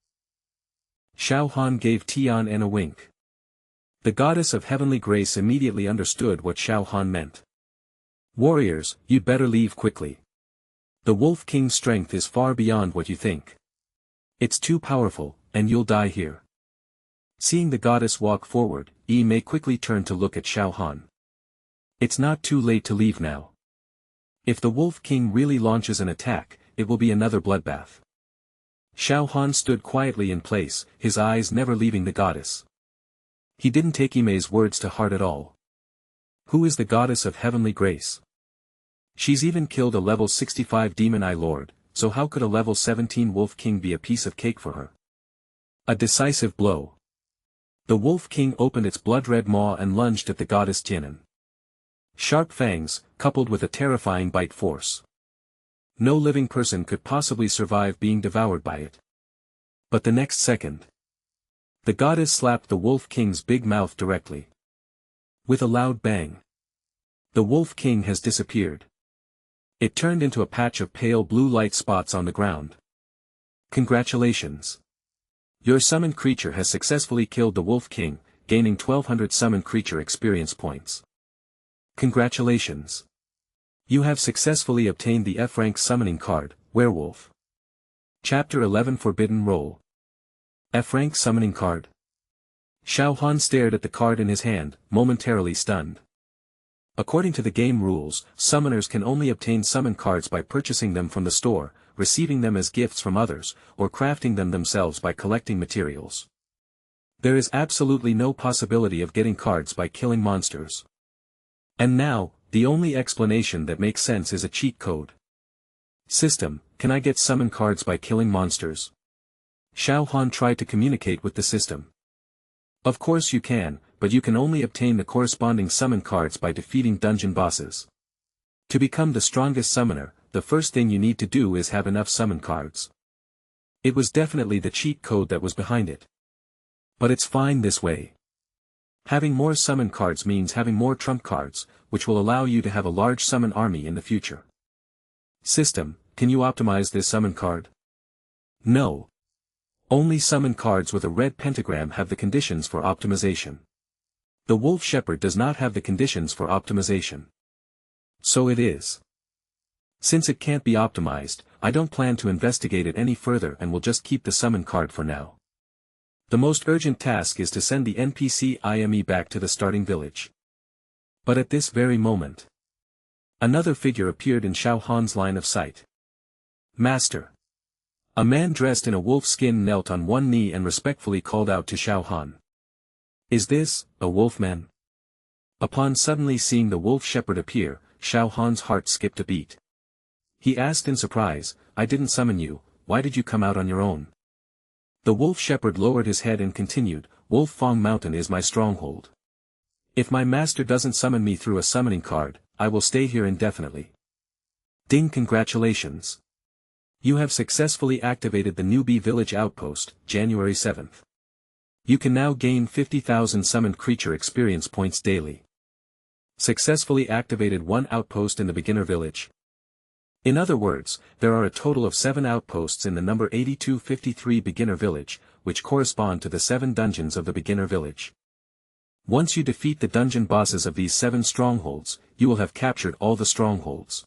Xiao Han gave Tian a wink. The goddess of heavenly grace immediately understood what Xiao Han meant. Warriors, you'd better leave quickly. The Wolf King's strength is far beyond what you think. It's too powerful, and you'll die here. Seeing the goddess walk forward, Yi Mei quickly turned to look at Xiao Han. It's not too late to leave now. If the Wolf King really launches an attack, it will be another bloodbath. Xiao Han stood quietly in place, his eyes never leaving the goddess. He didn't take Yi Mei's words to heart at all. Who is the goddess of heavenly grace? She's even killed a level 65 Demon Eye Lord, so how could a level 17 Wolf King be a piece of cake for her? A decisive blow. The Wolf King opened its blood-red maw and lunged at the goddess Jinan. Sharp fangs, coupled with a terrifying bite force. No living person could possibly survive being devoured by it. But the next second, the goddess slapped the Wolf King's big mouth directly. With a loud bang, the Wolf King has disappeared. It turned into a patch of pale blue light spots on the ground. Congratulations. Your summoned creature has successfully killed the Wolf King, gaining 1200 summoned creature experience points. Congratulations. You have successfully obtained the F-rank summoning card, Werewolf. Chapter 11 Forbidden Roll. F-rank summoning card. Xiao Han stared at the card in his hand, momentarily stunned. According to the game rules, summoners can only obtain summon cards by purchasing them from the store, receiving them as gifts from others, or crafting them themselves by collecting materials. There is absolutely no possibility of getting cards by killing monsters. And now, the only explanation that makes sense is a cheat code. System, can I get summon cards by killing monsters? Xiao Han tried to communicate with the system. Of course you can, but you can only obtain the corresponding summon cards by defeating dungeon bosses. To become the strongest summoner, the first thing you need to do is have enough summon cards. It was definitely the cheat code that was behind it. But it's fine this way. Having more summon cards means having more trump cards, which will allow you to have a large summon army in the future. System, can you optimize this summon card? No. Only summon cards with a red pentagram have the conditions for optimization. The Wolf Shepherd does not have the conditions for optimization. So it is. Since it can't be optimized, I don't plan to investigate it any further and will just keep the summon card for now. The most urgent task is to send the NPC IME back to the starting village. But at this very moment, another figure appeared in Xiao Han's line of sight. Master. A man dressed in a wolf skin knelt on one knee and respectfully called out to Xiao Han. Is this, a wolfman? Upon suddenly seeing the wolf shepherd appear, Xiao Han's heart skipped a beat. He asked in surprise, I didn't summon you, why did you come out on your own? The wolf shepherd lowered his head and continued, Wolf Fong Mountain is my stronghold. If my master doesn't summon me through a summoning card, I will stay here indefinitely. Ding, congratulations. You have successfully activated the newbie village outpost, January 7th. You can now gain 50,000 summoned creature experience points daily. Successfully activated one outpost in the beginner village. In other words, there are a total of 7 outposts in the number 8253 beginner village, which correspond to the 7 dungeons of the beginner village. Once you defeat the dungeon bosses of these 7 strongholds, you will have captured all the strongholds.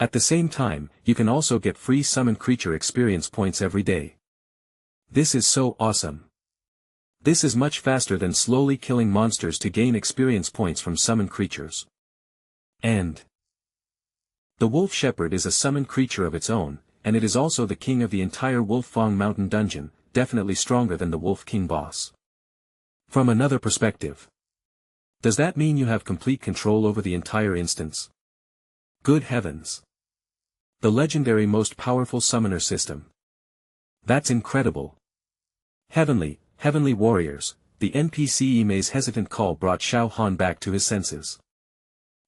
At the same time, you can also get free summon creature experience points every day. This is so awesome. This is much faster than slowly killing monsters to gain experience points from summon creatures. And the Wolf Shepherd is a summoned creature of its own, and it is also the king of the entire Wolf Fong Mountain dungeon, definitely stronger than the Wolf King boss. From another perspective, does that mean you have complete control over the entire instance? Good heavens! The legendary most powerful summoner system. That's incredible. Heavenly warriors, the NPC Imei's hesitant call brought Xiao Han back to his senses.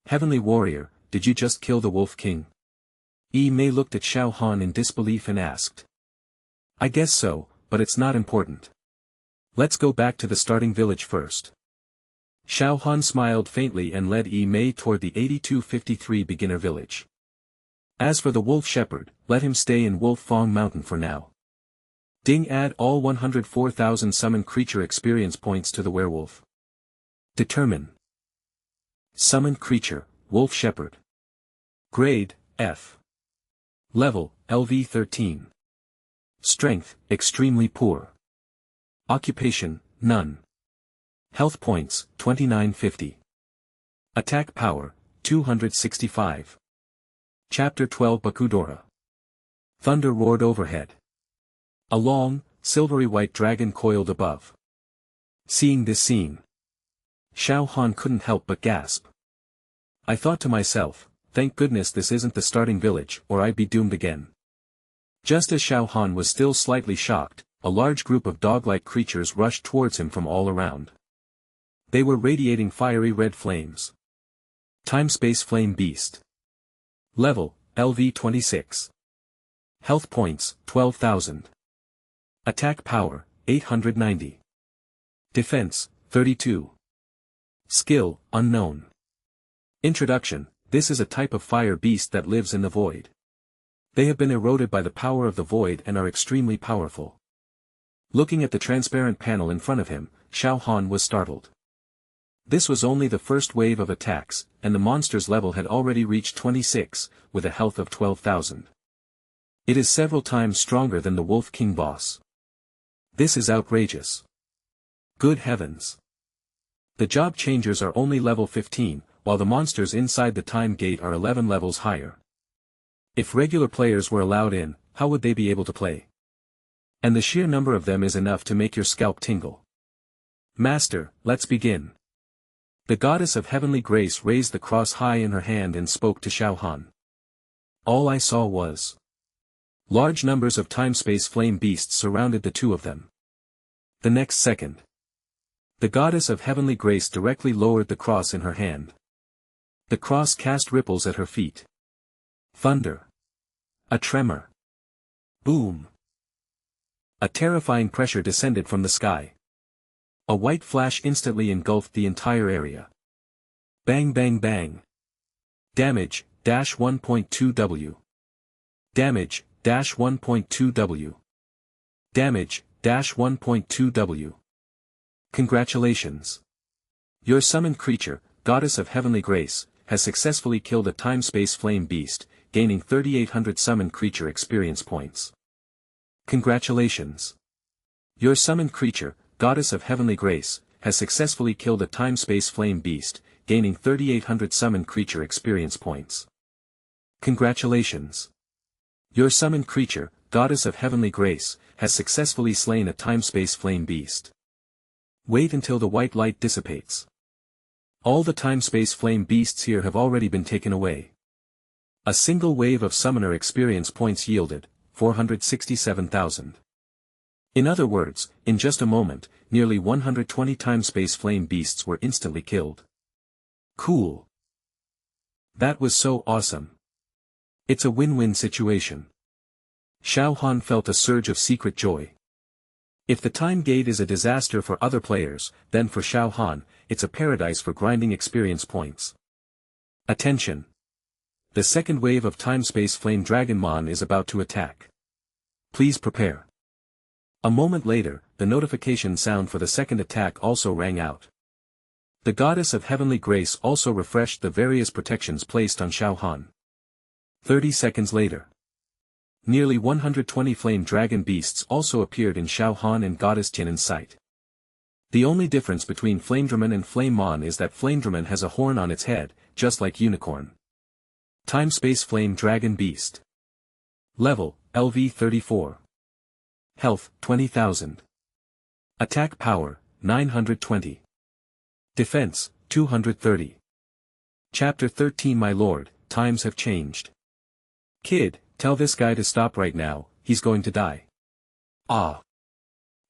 Heavenly warrior, did you just kill the Wolf King? Imei looked at Xiao Han in disbelief and asked. I guess so, but it's not important. Let's go back to the starting village first. Xiao Han smiled faintly and led Yi Mei toward the 8253 beginner village. As for the wolf shepherd, let him stay in Wolf Fong Mountain for now. Ding, add all 104,000 summon creature experience points to the werewolf. Determine. Summon creature, Wolf Shepherd. Grade, F. Level, LV 13. Strength, extremely poor. Occupation, none. Health points, 2950. Attack power, 265. Chapter 12 Bakudora. Thunder roared overhead. A long, silvery white dragon coiled above. Seeing this scene, Xiao Han couldn't help but gasp. I thought to myself, thank goodness this isn't the starting village, or I'd be doomed again. Just as Xiao Han was still slightly shocked, a large group of dog-like creatures rushed towards him from all around. They were radiating fiery red flames. Time-space flame beast. Level, LV 26. Health points, 12,000. Attack power, 890. Defense, 32. Skill, unknown. Introduction, this is a type of fire beast that lives in the void. They have been eroded by the power of the void and are extremely powerful. Looking at the transparent panel in front of him, Xiao Han was startled. This was only the first wave of attacks, and the monster's level had already reached 26, with a health of 12,000. It is several times stronger than the Wolf King boss. This is outrageous. Good heavens. The job changers are only level 15, while the monsters inside the time gate are 11 levels higher. If regular players were allowed in, how would they be able to play? And the sheer number of them is enough to make your scalp tingle. Master, let's begin. The goddess of heavenly grace raised the cross high in her hand and spoke to Xiao Han. All I saw was large numbers of time-space flame beasts surrounded the two of them. The next second, the goddess of heavenly grace directly lowered the cross in her hand. The cross cast ripples at her feet. Thunder. A tremor. Boom. A terrifying pressure descended from the sky. A white flash instantly engulfed the entire area. Bang bang bang. Damage, -1.2 W. Damage, -1.2 W. Damage, -1.2 W. Congratulations. Your summoned creature, goddess of heavenly grace, has successfully killed a time-space flame beast, gaining 3,800 summoned creature experience points. Congratulations. Your summoned creature, goddess of heavenly grace, has successfully killed a time-space flame beast, gaining 3,800 summoned creature experience points. Congratulations. Your summoned creature, goddess of heavenly grace, has successfully slain a time-space flame beast. Wait until the white light dissipates. All the time-space flame beasts here have already been taken away. A single wave of summoner experience points yielded 467,000. In other words, in just a moment, nearly 120 time-space flame beasts were instantly killed. Cool. That was so awesome. It's a win-win situation. Xiao Han felt a surge of secret joy. If the time gate is a disaster for other players, then for Xiao Han, it's a paradise for grinding experience points. Attention! The second wave of time-space flame dragonmon is about to attack. Please prepare. A moment later, the notification sound for the second attack also rang out. The goddess of heavenly grace also refreshed the various protections placed on Xiao Han. 30 seconds later, nearly 120 flame dragon beasts also appeared in Xiao Han and Goddess Tianen's sight. The only difference between Flamedraman and Flamemon is that Flamedraman has a horn on its head, just like Unicorn. Time-space flame dragon beast. Level, LV 34. Health, 20,000. Attack power, 920. Defense, 230. Chapter 13 My lord, times have changed. Kid, tell this guy to stop right now, he's going to die. Ah.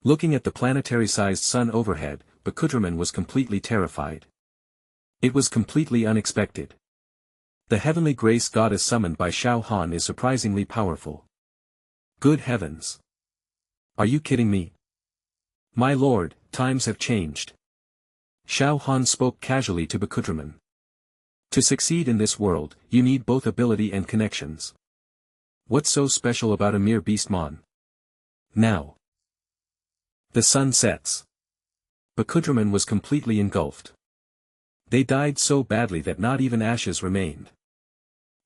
Looking at the planetary-sized sun overhead, Bakudraman was completely terrified. It was completely unexpected. The heavenly grace goddess summoned by Xiao Han is surprisingly powerful. Good heavens. Are you kidding me? My lord, times have changed. Xiao Han spoke casually to Bakudraman. To succeed in this world, you need both ability and connections. What's so special about a mere beastmon? Now. The sun sets. Bakudraman was completely engulfed. They died so badly that not even ashes remained.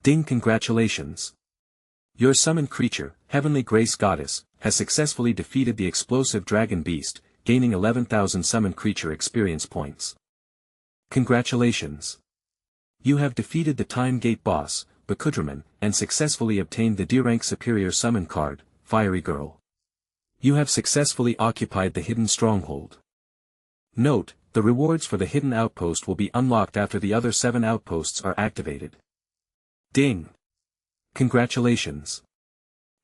Ding, congratulations. Your summoned creature, Heavenly Grace Goddess, has successfully defeated the explosive dragon beast, gaining 11,000 summoned creature experience points. Congratulations. You have defeated the Time Gate boss, Bakudraman, and successfully obtained the D-rank superior summon card, Fiery Girl. You have successfully occupied the hidden stronghold. Note, the rewards for the hidden outpost will be unlocked after the other 7 outposts are activated. Ding. Congratulations.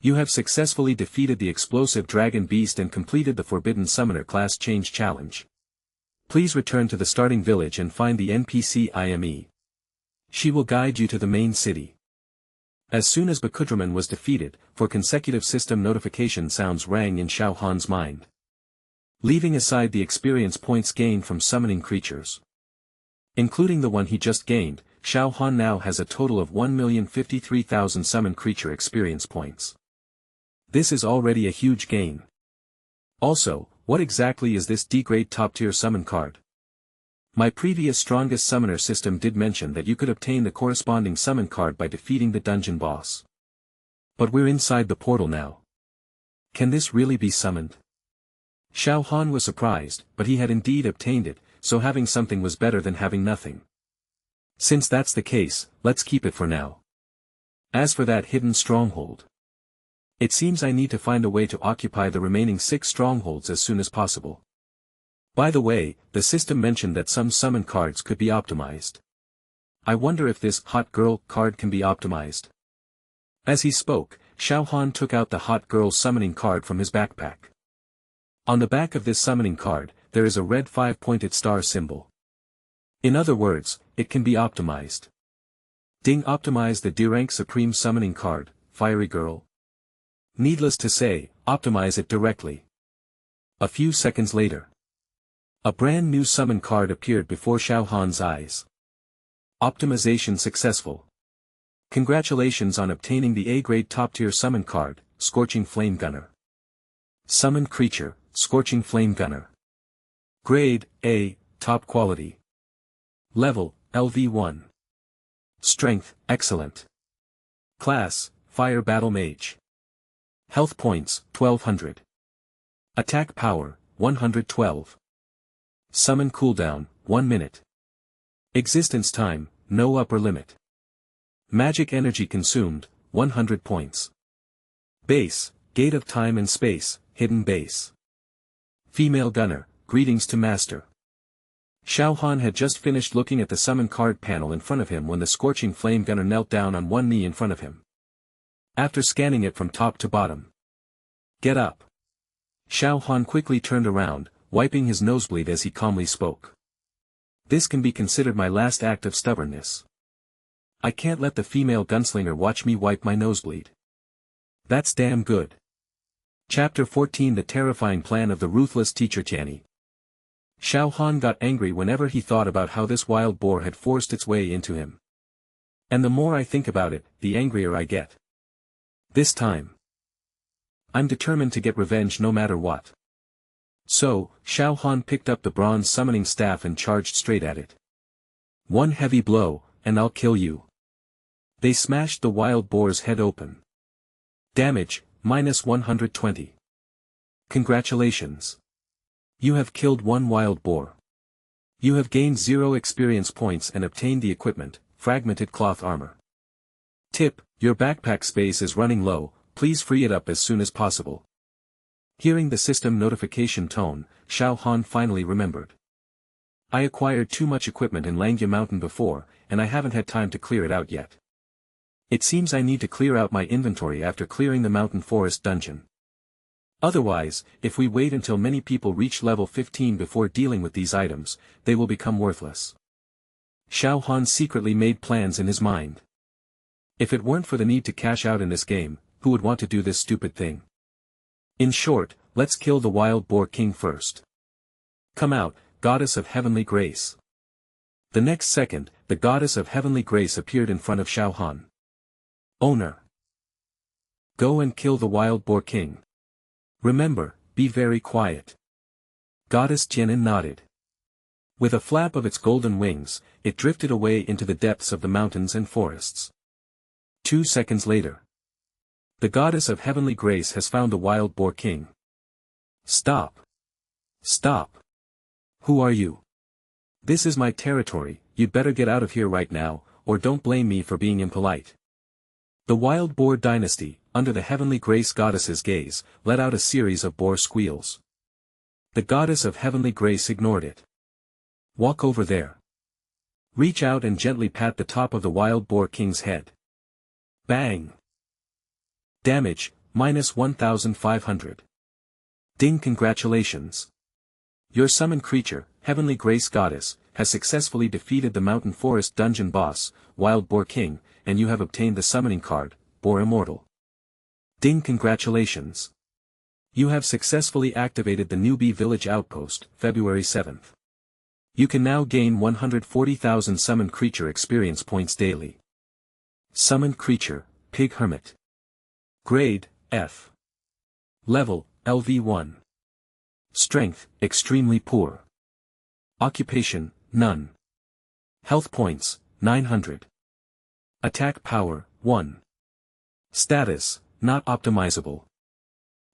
You have successfully defeated the explosive dragon beast and completed the Forbidden Summoner class change challenge. Please return to the starting village and find the NPC IME. She will guide you to the main city. As soon as Bakudraman was defeated, 4 consecutive system notification sounds rang in Xiao Han's mind. Leaving aside the experience points gained from summoning creatures, including the one he just gained, Xiao Han now has a total of 1,053,000 summoned creature experience points. This is already a huge gain. Also, what exactly is this D-grade top-tier summon card? My previous strongest summoner system did mention that you could obtain the corresponding summon card by defeating the dungeon boss. But we're inside the portal now. Can this really be summoned? Xiao Han was surprised, but he had indeed obtained it, so having something was better than having nothing. Since that's the case, let's keep it for now. As for that hidden stronghold, it seems I need to find a way to occupy the remaining 6 strongholds as soon as possible. By the way, the system mentioned that some summon cards could be optimized. I wonder if this Hot Girl card can be optimized. As he spoke, Xiao Han took out the Hot Girl summoning card from his backpack. On the back of this summoning card, there is a red 5-pointed star symbol. In other words, it can be optimized. Ding, optimize the D-rank supreme summoning card, Fiery Girl. Needless to say, optimize it directly. A few seconds later, a brand new summon card appeared before Xiao Han's eyes. Optimization successful. Congratulations on obtaining the A-grade top-tier summon card, Scorching Flame Gunner. Summoned creature, Scorching Flame Gunner. Grade, A, top quality. Level, LV1. Strength, excellent. Class, Fire Battle Mage. Health points, 1200. Attack power, 112. Summon cooldown, 1 minute. Existence time, no upper limit. Magic energy consumed, 100 points. Base, Gate of Time and Space, Hidden Base. Female Gunner, greetings to Master. Xiao Han had just finished looking at the summon card panel in front of him when the Scorching Flame Gunner knelt down on one knee in front of him. After scanning it from top to bottom. Get up. Xiao Han quickly turned around, wiping his nosebleed as he calmly spoke. This can be considered my last act of stubbornness. I can't let the female gunslinger watch me wipe my nosebleed. That's damn good. Chapter 14, The Terrifying Plan of the Ruthless Teacher Tianyi. Xiao Han got angry whenever he thought about how this wild boar had forced its way into him. And the more I think about it, the angrier I get. This time, I'm determined to get revenge no matter what. So, Xiao Han picked up the bronze summoning staff and charged straight at it. One heavy blow, and I'll kill you. They smashed the wild boar's head open. Damage, minus 120. Congratulations. You have killed one wild boar. You have gained 0 experience points and obtained the equipment, Fragmented Cloth Armor. Tip, your backpack space is running low, please free it up as soon as possible. Hearing the system notification tone, Xiao Han finally remembered. I acquired too much equipment in Langya Mountain before, and I haven't had time to clear it out yet. It seems I need to clear out my inventory after clearing the Mountain Forest dungeon. Otherwise, if we wait until many people reach level 15 before dealing with these items, they will become worthless. Xiao Han secretly made plans in his mind. If it weren't for the need to cash out in this game, who would want to do this stupid thing? In short, let's kill the wild boar king first. Come out, goddess of heavenly grace. The next second, the goddess of heavenly grace appeared in front of Xiao Han. Owner. Go and kill the wild boar king. Remember, be very quiet. Goddess Jianin nodded. With a flap of its golden wings, it drifted away into the depths of the mountains and forests. 2 seconds later. The goddess of heavenly grace has found the wild boar king. Stop. Stop. Who are you? This is my territory, you'd better get out of here right now, or don't blame me for being impolite. The wild boar dynasty, under the heavenly grace goddess's gaze, let out a series of boar squeals. The goddess of heavenly grace ignored it. Walk over there. Reach out and gently pat the top of the wild boar king's head. Bang! Damage, minus 1,500. Ding, congratulations. Your summoned creature, heavenly grace goddess, has successfully defeated the mountain forest dungeon boss, wild boar king, and you have obtained the summoning card, boar immortal. Ding, congratulations. You have successfully activated the newbie village outpost, February 7th. You can now gain 140,000 summoned creature experience points daily. Summoned creature, pig hermit. Grade, F. Level, LV1. Strength, extremely poor. Occupation, none. Health points, 900. Attack power, 1. Status, not optimizable.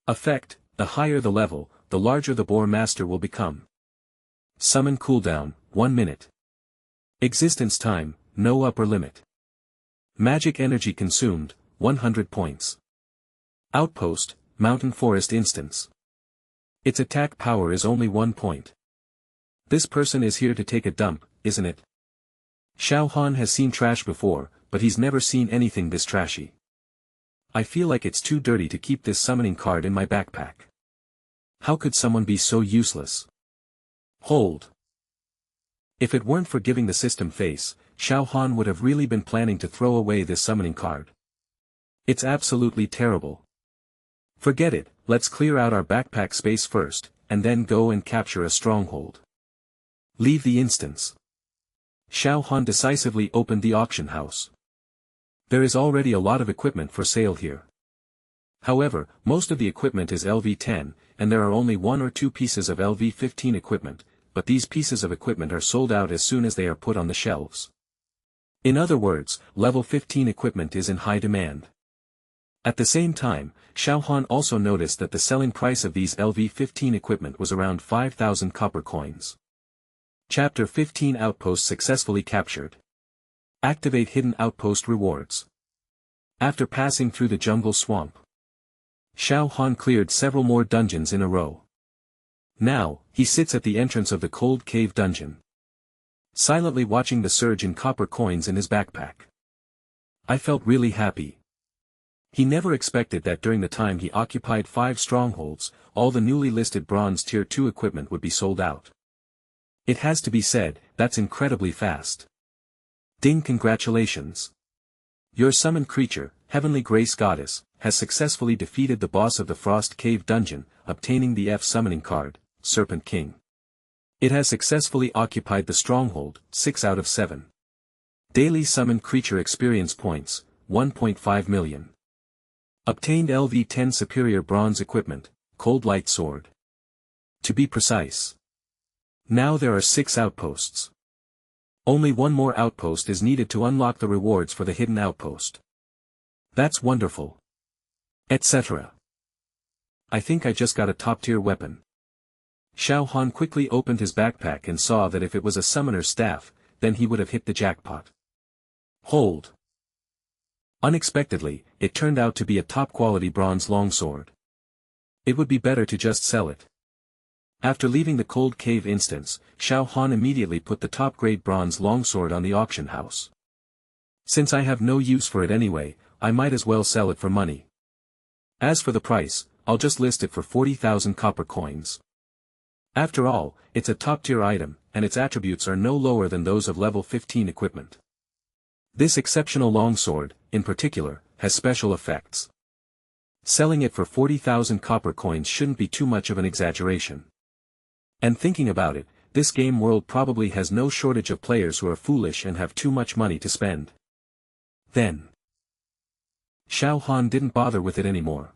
Effect, the higher the level, the larger the boar master will become. Summon cooldown, 1 minute. Existence time, no upper limit. Magic energy consumed, 100 points. Outpost, mountain forest instance. Its attack power is only 1 point. This person is here to take a dump, isn't it? Xiao Han has seen trash before, but he's never seen anything this trashy. I feel like it's too dirty to keep this summoning card in my backpack. How could someone be so useless? Hold. If it weren't for giving the system face, Xiao Han would have really been planning to throw away this summoning card. It's absolutely terrible. Forget it, let's clear out our backpack space first, and then go and capture a stronghold. Leave the instance. Xiao Han decisively opened the auction house. There is already a lot of equipment for sale here. However, most of the equipment is LV10, and there are only 1 or 2 pieces of LV15 equipment, but these pieces of equipment are sold out as soon as they are put on the shelves. In other words, level 15 equipment is in high demand. At the same time, Xiao Han also noticed that the selling price of these LV15 equipment was around 5,000 copper coins. Chapter 15 Outpost successfully captured. Activate hidden outpost rewards. After passing through the jungle swamp, Xiao Han cleared several more dungeons in a row. Now, he sits at the entrance of the cold cave dungeon, silently watching the surge in copper coins in his backpack. I felt really happy. He never expected that during the time he occupied 5 strongholds, all the newly listed bronze tier 2 equipment would be sold out. It has to be said, that's incredibly fast. Ding, congratulations. Your summoned creature, Heavenly Grace Goddess, has successfully defeated the boss of the Frost Cave dungeon, obtaining the F summoning card, Serpent King. It has successfully occupied the stronghold, 6 out of 7. Daily summoned creature experience points, 1.5 million. Obtained LV10 superior bronze equipment, Cold Light Sword. To be precise. Now there are 6 outposts. Only 1 more outpost is needed to unlock the rewards for the hidden outpost. That's wonderful. Etc. I think I just got a top-tier weapon. Xiao Han quickly opened his backpack and saw that if it was a summoner's staff, then he would have hit the jackpot. Hold. Unexpectedly, it turned out to be a top-quality bronze longsword. It would be better to just sell it. After leaving the cold cave instance, Xiao Han immediately put the top-grade bronze longsword on the auction house. Since I have no use for it anyway, I might as well sell it for money. As for the price, I'll just list it for 40,000 copper coins. After all, it's a top-tier item, and its attributes are no lower than those of level 15 equipment. This exceptional longsword, in particular, has special effects. Selling it for 40,000 copper coins shouldn't be too much of an exaggeration. And thinking about it, this game world probably has no shortage of players who are foolish and have too much money to spend. Then, Xiao Han didn't bother with it anymore.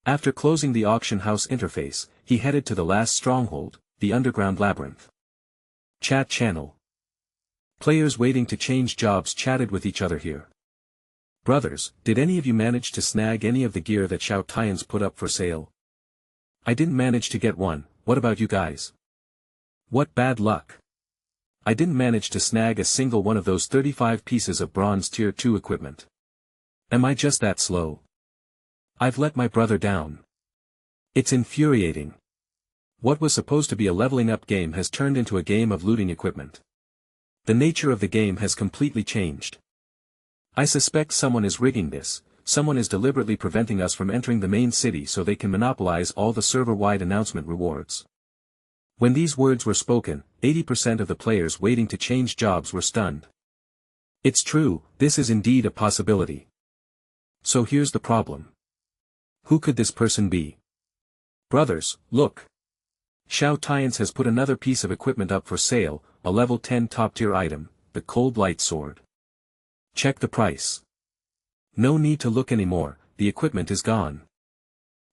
After closing the auction house interface, he headed to the last stronghold, the underground labyrinth. Chat channel. Players waiting to change jobs chatted with each other here. Brothers, did any of you manage to snag any of the gear that Xiao Tian's put up for sale? I didn't manage to get one, what about you guys? What bad luck. I didn't manage to snag a single one of those 35 pieces of bronze tier 2 equipment. Am I just that slow? I've let my brother down. It's infuriating. What was supposed to be a leveling up game has turned into a game of looting equipment. The nature of the game has completely changed. I suspect someone is rigging this, someone is deliberately preventing us from entering the main city so they can monopolize all the server-wide announcement rewards. When these words were spoken, 80% of the players waiting to change jobs were stunned. It's true, this is indeed a possibility. So here's the problem. Who could this person be? Brothers, look. Xiao Tian's has put another piece of equipment up for sale, a level 10 top-tier item, the Cold Light Sword. Check the price. No need to look anymore, the equipment is gone.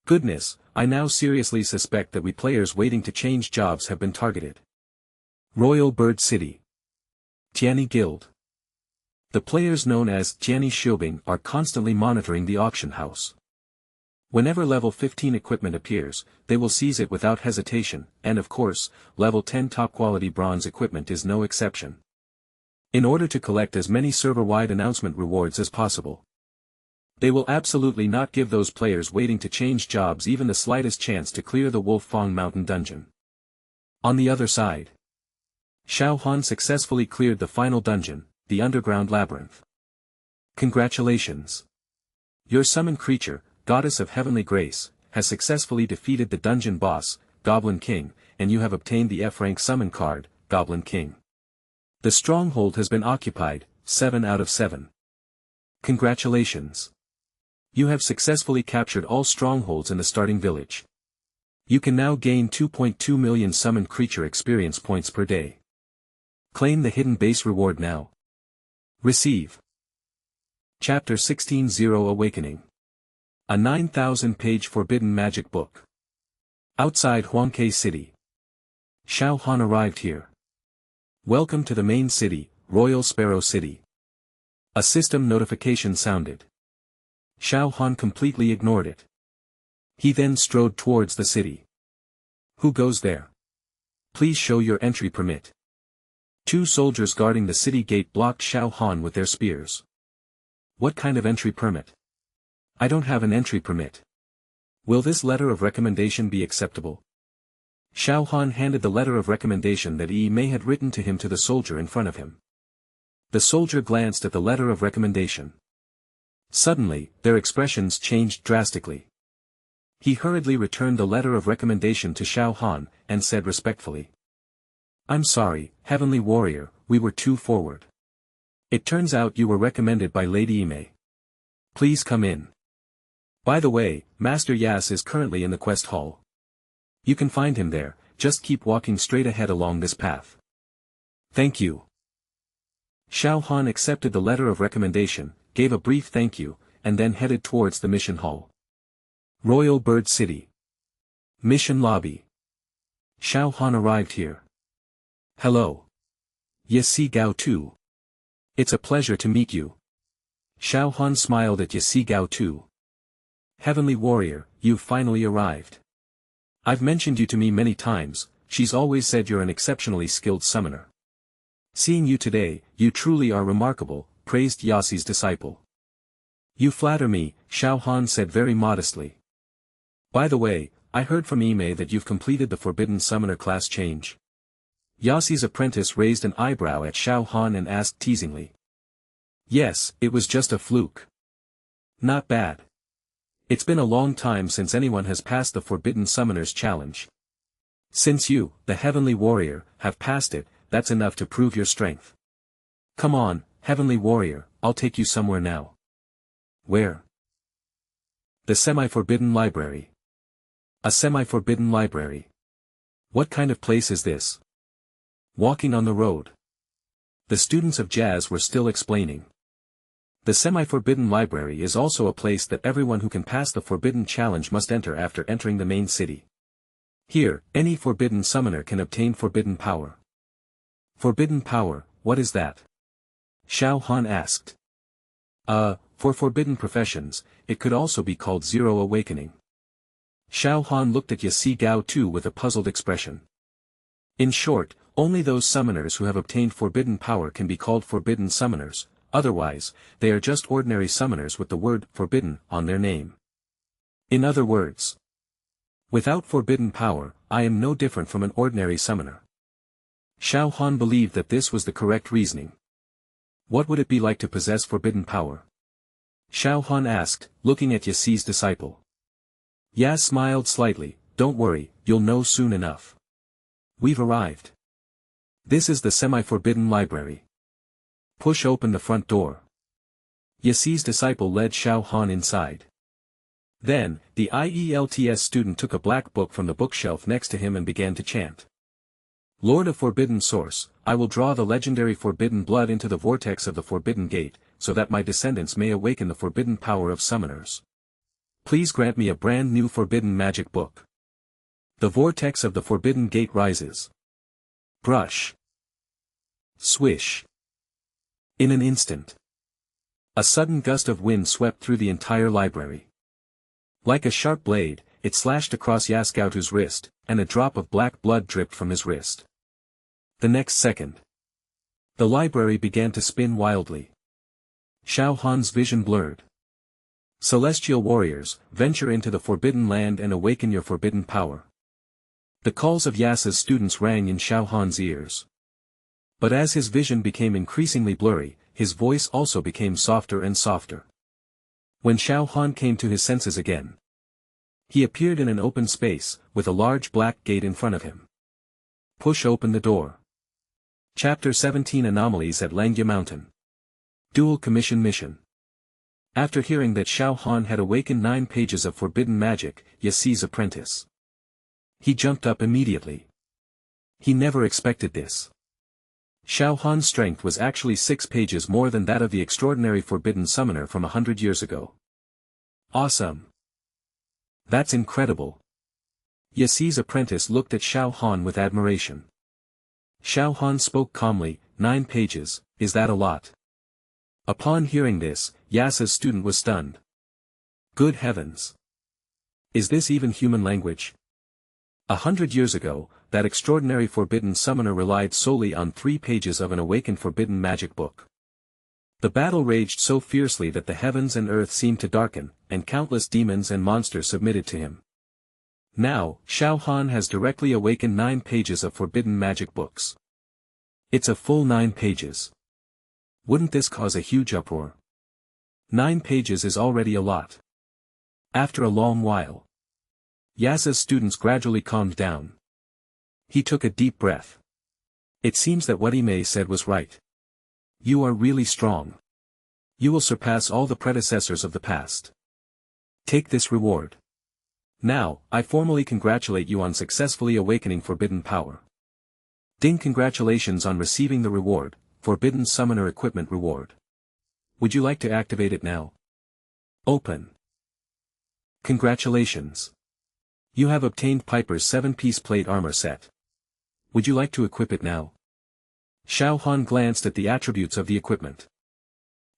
Goodness, I now seriously suspect that we players waiting to change jobs have been targeted. Royal Bird City. Tianyi Guild. The players known as Tianyi Shubing are constantly monitoring the auction house. Whenever level 15 equipment appears, they will seize it without hesitation, and of course, level 10 top-quality bronze equipment is no exception. In order to collect as many server-wide announcement rewards as possible. They will absolutely not give those players waiting to change jobs even the slightest chance to clear the Wolfang Mountain dungeon. On the other side, Xiao Han successfully cleared the final dungeon, the underground labyrinth. Congratulations! Your summoned creature, Goddess of Heavenly Grace, has successfully defeated the dungeon boss, Goblin King, and you have obtained the F-rank summon card, Goblin King. The stronghold has been occupied, 7 out of 7. Congratulations! You have successfully captured all strongholds in the starting village. You can now gain 2.2 million summoned creature experience points per day. Claim the hidden base reward now. Receive. Chapter 16-0 Awakening. A 9,000-page forbidden magic book. Outside Huangke City. Xiao Han arrived here. Welcome to the main city, Royal Sparrow City. A system notification sounded. Xiao Han completely ignored it. He then strode towards the city. Who goes there? Please show your entry permit. 2 soldiers guarding the city gate blocked Xiao Han with their spears. What kind of entry permit? I don't have an entry permit. Will this letter of recommendation be acceptable? Xiao Han handed the letter of recommendation that Yi Mei had written to him to the soldier in front of him. The soldier glanced at the letter of recommendation. Suddenly, their expressions changed drastically. He hurriedly returned the letter of recommendation to Xiao Han, and said respectfully. I'm sorry, Heavenly Warrior, we were too forward. It turns out you were recommended by Lady Yi Mei. Please come in. By the way, Master Yas is currently in the quest hall. You can find him there, just keep walking straight ahead along this path. Thank you. Xiao Han accepted the letter of recommendation, gave a brief thank you, and then headed towards the mission hall. Royal Bird City. Mission Lobby. Xiao Han arrived here. Hello. Yasi Gao too. It's a pleasure to meet you. Xiao Han smiled at Yasi Gao too. Heavenly Warrior, you've finally arrived. I've mentioned you to me many times, she's always said you're an exceptionally skilled summoner. Seeing you today, you truly are remarkable, praised Yasi's disciple. You flatter me, Xiao Han said very modestly. By the way, I heard from Yi Mei that you've completed the Forbidden Summoner class change. Yasi's apprentice raised an eyebrow at Xiao Han and asked teasingly. Yes, it was just a fluke. Not bad. It's been a long time since anyone has passed the Forbidden Summoner's challenge. Since you, the Heavenly Warrior, have passed it, that's enough to prove your strength. Come on, Heavenly Warrior, I'll take you somewhere now. Where? The semi-forbidden library. A semi-forbidden library. What kind of place is this? Walking on the road. The students of jazz were still explaining. The semi-forbidden library is also a place that everyone who can pass the forbidden challenge must enter after entering the main city. Here, any forbidden summoner can obtain forbidden power. Forbidden power, what is that? Xiao Han asked. For forbidden professions, it could also be called zero awakening. Xiao Han looked at Yasi Gao too with a puzzled expression. In short, only those summoners who have obtained forbidden power can be called forbidden summoners, otherwise, they are just ordinary summoners with the word forbidden on their name. In other words, without forbidden power, I am no different from an ordinary summoner. Xiao Han believed that this was the correct reasoning. What would it be like to possess forbidden power? Xiao Han asked, looking at Yasi's disciple. Yas smiled slightly, don't worry, you'll know soon enough. We've arrived. This is the semi-forbidden library. Push open the front door. Yasi's disciple led Xiao Han inside. Then, the IELTS student took a black book from the bookshelf next to him and began to chant. Lord of Forbidden Source, I will draw the legendary forbidden blood into the vortex of the Forbidden Gate, so that my descendants may awaken the forbidden power of summoners. Please grant me a brand new forbidden magic book. The vortex of the Forbidden Gate rises. Brush. Swish. In an instant. A sudden gust of wind swept through the entire library. Like a sharp blade, it slashed across Yaskautu's wrist, and a drop of black blood dripped from his wrist. The next second, the library began to spin wildly. Xiao Han's vision blurred. Celestial warriors, venture into the forbidden land and awaken your forbidden power. The calls of Yasa's students rang in Xiao Han's ears. But as his vision became increasingly blurry, his voice also became softer and softer. When Xiao Han came to his senses again, he appeared in an open space, with a large black gate in front of him. Push open the door. Chapter 17 Anomalies at Langya Mountain. Dual Commission Mission. After hearing that Xiao Han had awakened 9 pages of forbidden magic, Yasi's apprentice, he jumped up immediately. He never expected this. Xiao Han's strength was actually 6 pages more than that of the extraordinary forbidden summoner from 100 years ago. Awesome! That's incredible. Yasi's apprentice looked at Xiao Han with admiration. Xiao Han spoke calmly, 9 pages, is that a lot? Upon hearing this, Yasa's student was stunned. Good heavens! Is this even human language? 100 years ago, that extraordinary forbidden summoner relied solely on 3 pages of an awakened forbidden magic book. The battle raged so fiercely that the heavens and earth seemed to darken, and countless demons and monsters submitted to him. Now, Xiao Han has directly awakened 9 pages of forbidden magic books. It's a full 9 pages. Wouldn't this cause a huge uproar? 9 pages is already a lot. After a long while, Yasa's students gradually calmed down. He took a deep breath. It seems that what Imei said was right. You are really strong. You will surpass all the predecessors of the past. Take this reward. Now, I formally congratulate you on successfully awakening forbidden power. Ding, congratulations on receiving the reward, Forbidden Summoner Equipment Reward. Would you like to activate it now? Open. Congratulations. You have obtained Piper's 7-piece plate armor set. Would you like to equip it now? Xiao Han glanced at the attributes of the equipment.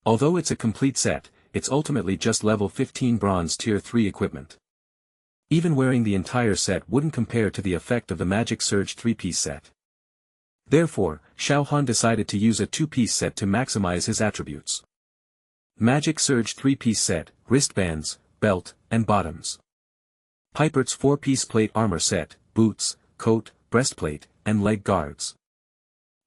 Although it's a complete set, it's ultimately just level 15 bronze tier 3 equipment. Even wearing the entire set wouldn't compare to the effect of the Magic Surge 3-piece set. Therefore, Xiao Han decided to use a 2-piece set to maximize his attributes. Magic Surge 3-piece set, wristbands, belt, and bottoms. Piper's 4-piece plate armor set, boots, coat, breastplate, and leg guards.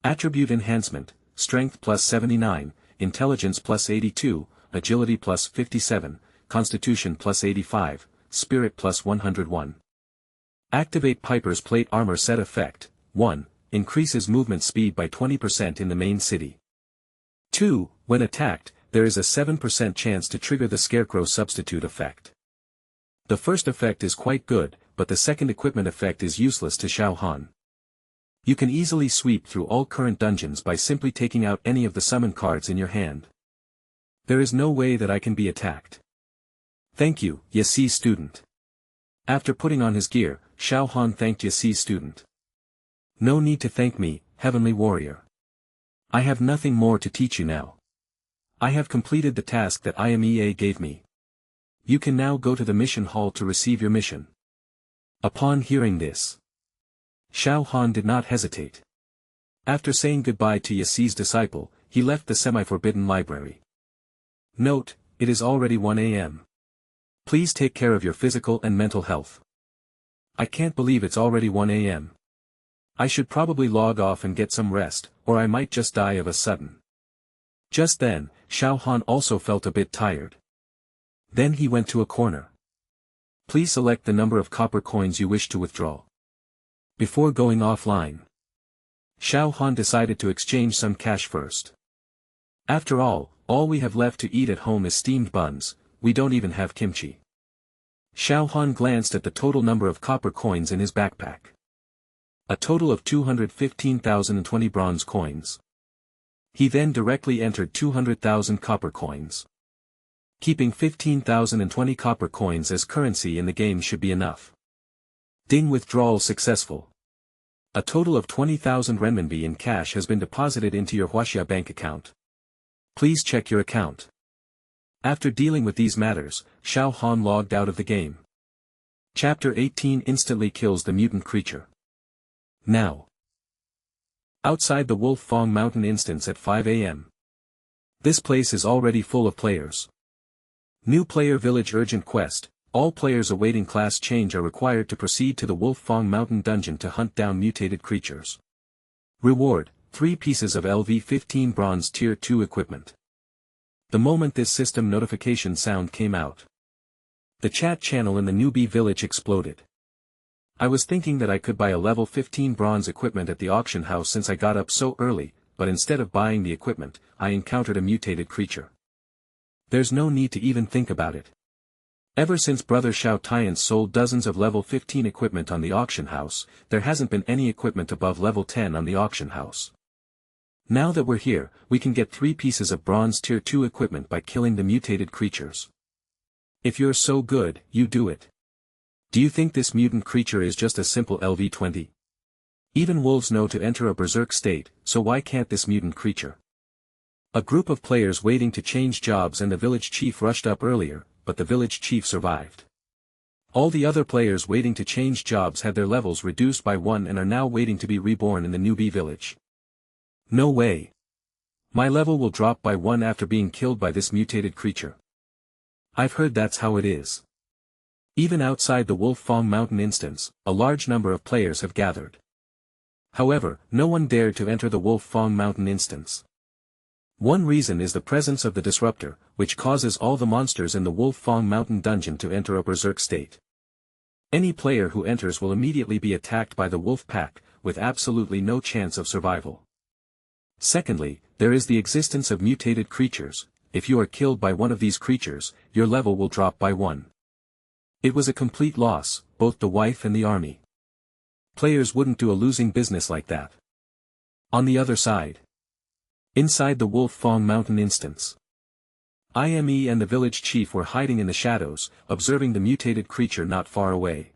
Attribute enhancement, strength plus 79, intelligence plus 82, agility plus 57, constitution plus 85, spirit plus 101. Activate Piper's plate armor set effect. 1. Increases movement speed by 20% in the main city. 2. When attacked, there is a 7% chance to trigger the Scarecrow substitute effect. The first effect is quite good, but the second equipment effect is useless to Xiao Han. You can easily sweep through all current dungeons by simply taking out any of the summon cards in your hand. There is no way that I can be attacked. Thank you, Yasi student. After putting on his gear, Xiao Han thanked Yasi student. No need to thank me, heavenly warrior. I have nothing more to teach you now. I have completed the task that IMEA gave me. You can now go to the mission hall to receive your mission. Upon hearing this, Xiao Han did not hesitate. After saying goodbye to Yasi's disciple, he left the semi-forbidden library. Note, it is already 1 a.m. Please take care of your physical and mental health. I can't believe it's already 1 a.m. I should probably log off and get some rest, or I might just die of a sudden. Just then, Xiao Han also felt a bit tired. Then he went to a corner. Please select the number of copper coins you wish to withdraw. Before going offline, Xiao Han decided to exchange some cash first. After all we have left to eat at home is steamed buns, we don't even have kimchi. Xiao Han glanced at the total number of copper coins in his backpack. A total of 215,020 bronze coins. He then directly entered 200,000 copper coins. Keeping 15,020 copper coins as currency in the game should be enough. Ding, withdrawal successful. A total of 20,000 renminbi in cash has been deposited into your Huaxia bank account. Please check your account. After dealing with these matters, Xiao Han logged out of the game. Chapter 18 instantly kills the mutant creature. Now. Outside the Wolf Fong Mountain instance at 5 a.m. This place is already full of players. New player village urgent quest. All players awaiting class change are required to proceed to the Wolf Fong Mountain dungeon to hunt down mutated creatures. Reward, 3 pieces of LV-15 bronze tier 2 equipment. The moment this system notification sound came out, the chat channel in the newbie village exploded. I was thinking that I could buy a level 15 bronze equipment at the auction house since I got up so early, but instead of buying the equipment, I encountered a mutated creature. There's no need to even think about it. Ever since Brother Xiao Tian sold dozens of level 15 equipment on the auction house, there hasn't been any equipment above level 10 on the auction house. Now that we're here, we can get 3 pieces of bronze tier 2 equipment by killing the mutated creatures. If you're so good, you do it. Do you think this mutant creature is just a simple LV-20? Even wolves know to enter a berserk state, so why can't this mutant creature? A group of players waiting to change jobs and the village chief rushed up earlier, but the village chief survived. All the other players waiting to change jobs had their levels reduced by 1 and are now waiting to be reborn in the newbie village. No way. My level will drop by 1 after being killed by this mutated creature. I've heard that's how it is. Even outside the Wolf Fong Mountain instance, a large number of players have gathered. However, no one dared to enter the Wolf Fong Mountain instance. One reason is the presence of the disruptor, which causes all the monsters in the Wolf Fong Mountain dungeon to enter a berserk state. Any player who enters will immediately be attacked by the wolf pack, with absolutely no chance of survival. Secondly, there is the existence of mutated creatures. If you are killed by one of these creatures, your level will drop by 1. It was a complete loss, both the wife and the army. Players wouldn't do a losing business like that. On the other side, inside the Wolf Fong Mountain instance, IME and the village chief were hiding in the shadows, observing the mutated creature not far away.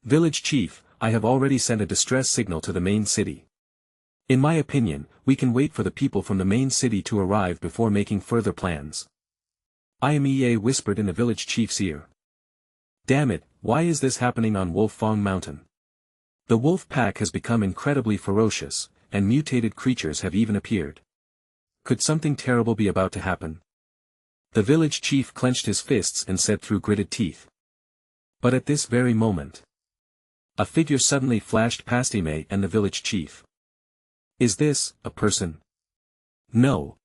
Village chief, I have already sent a distress signal to the main city. In my opinion, we can wait for the people from the main city to arrive before making further plans. IMEA whispered in the village chief's ear. Damn it, why is this happening on Wolf Fong Mountain? The wolf pack has become incredibly ferocious, and mutated creatures have even appeared. Could something terrible be about to happen? The village chief clenched his fists and said through gritted teeth. But at this very moment, a figure suddenly flashed past Ime and the village chief. Is this a person? No.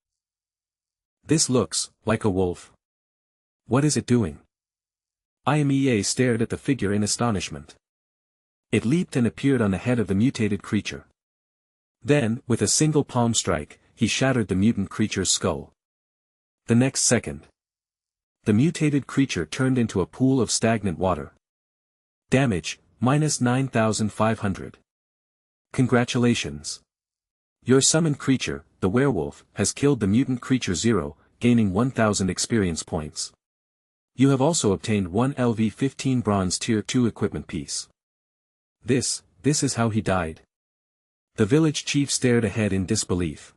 This looks like a wolf. What is it doing? Imea stared at the figure in astonishment. It leaped and appeared on the head of the mutated creature. Then, with a single palm strike, he shattered the mutant creature's skull. The next second, The mutated creature turned into a pool of stagnant water. Damage, minus 9,500. Congratulations. Your summoned creature, the werewolf, has killed the mutant creature 0, gaining 1,000 experience points. You have also obtained 1 LV-15 bronze tier 2 equipment piece. This is how he died. The village chief stared ahead in disbelief.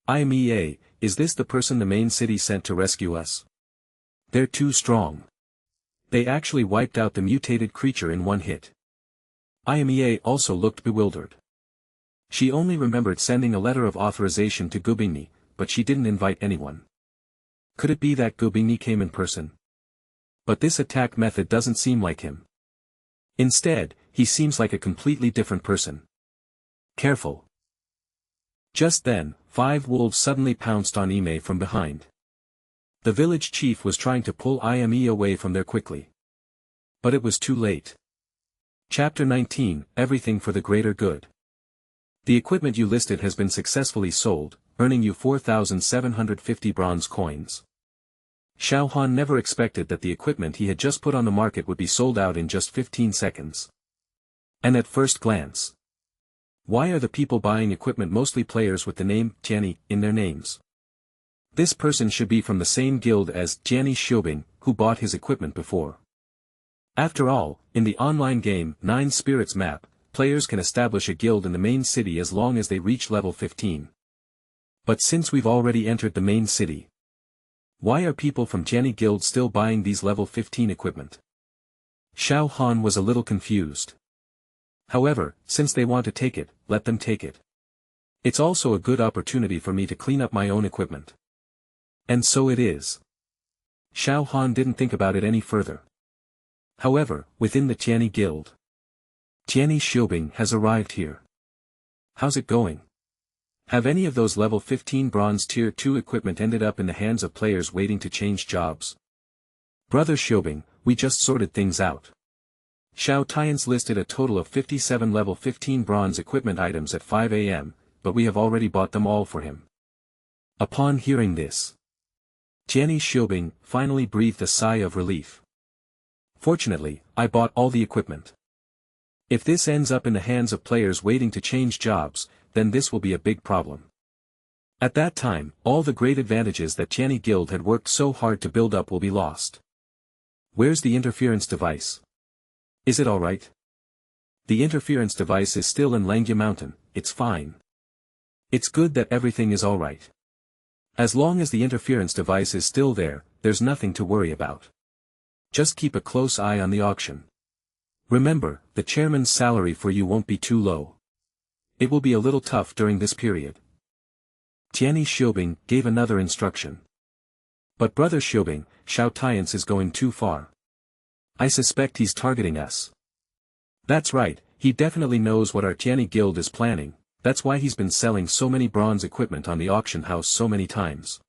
IMEA, is this the person the main city sent to rescue us? They're too strong. They actually wiped out the mutated creature in one hit. IMEA also looked bewildered. She only remembered sending a letter of authorization to Gubingni, but she didn't invite anyone. Could it be that Gubingni came in person? But this attack method doesn't seem like him. Instead, he seems like a completely different person. Careful. Just then, 5 wolves suddenly pounced on Ime from behind. The village chief was trying to pull Ime away from there quickly. But it was too late. Chapter 19, Everything for the Greater Good. The equipment you listed has been successfully sold, earning you 4,750 bronze coins. Xiao Han never expected that the equipment he had just put on the market would be sold out in just 15 seconds. And at first glance, why are the people buying equipment mostly players with the name Jiani in their names? This person should be from the same guild as Jiani Xiubing, who bought his equipment before. After all, in the online game 9 Spirits map, players can establish a guild in the main city as long as they reach level 15. But since we've already entered the main city, why are people from Jiani guild still buying these level 15 equipment? Xiao Han was a little confused. However, since they want to take it, let them take it. It's also a good opportunity for me to clean up my own equipment. And so it is. Xiao Han didn't think about it any further. However, within the Jiani guild, Jiani Xiubing has arrived here. How's it going? Have any of those level 15 bronze tier 2 equipment ended up in the hands of players waiting to change jobs? Brother Xiubing, we just sorted things out. Xiao Tian's listed a total of 57 level 15 bronze equipment items at 5 AM, but we have already bought them all for him. Upon hearing this, Jiani Xiubing finally breathed a sigh of relief. Fortunately, I bought all the equipment. If this ends up in the hands of players waiting to change jobs, then this will be a big problem. At that time, all the great advantages that Jiani Guild had worked so hard to build up will be lost. Where's the interference device? Is it alright? The interference device is still in Langya Mountain, it's fine. It's good that everything is alright. As long as the interference device is still there, there's nothing to worry about. Just keep a close eye on the auction. Remember, the chairman's salary for you won't be too low. It will be a little tough during this period. Jiani Xiubing gave another instruction. But Brother Xiubing, Xiao Tian's is going too far. I suspect he's targeting us. That's right, he definitely knows what our Jiani guild is planning, that's why he's been selling so many bronze equipment on the auction house so many times.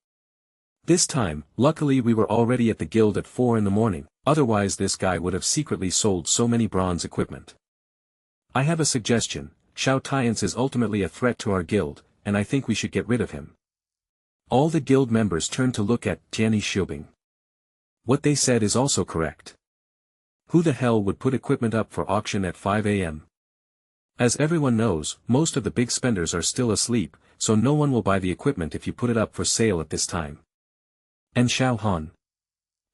This time, luckily we were already at the guild at 4 in the morning, otherwise this guy would have secretly sold so many bronze equipment. I have a suggestion, Xiao Tian's is ultimately a threat to our guild, and I think we should get rid of him. All the guild members turned to look at Jiani Xiubing. What they said is also correct. Who the hell would put equipment up for auction at 5 AM? As everyone knows, most of the big spenders are still asleep, so no one will buy the equipment if you put it up for sale at this time. And Xiao Han.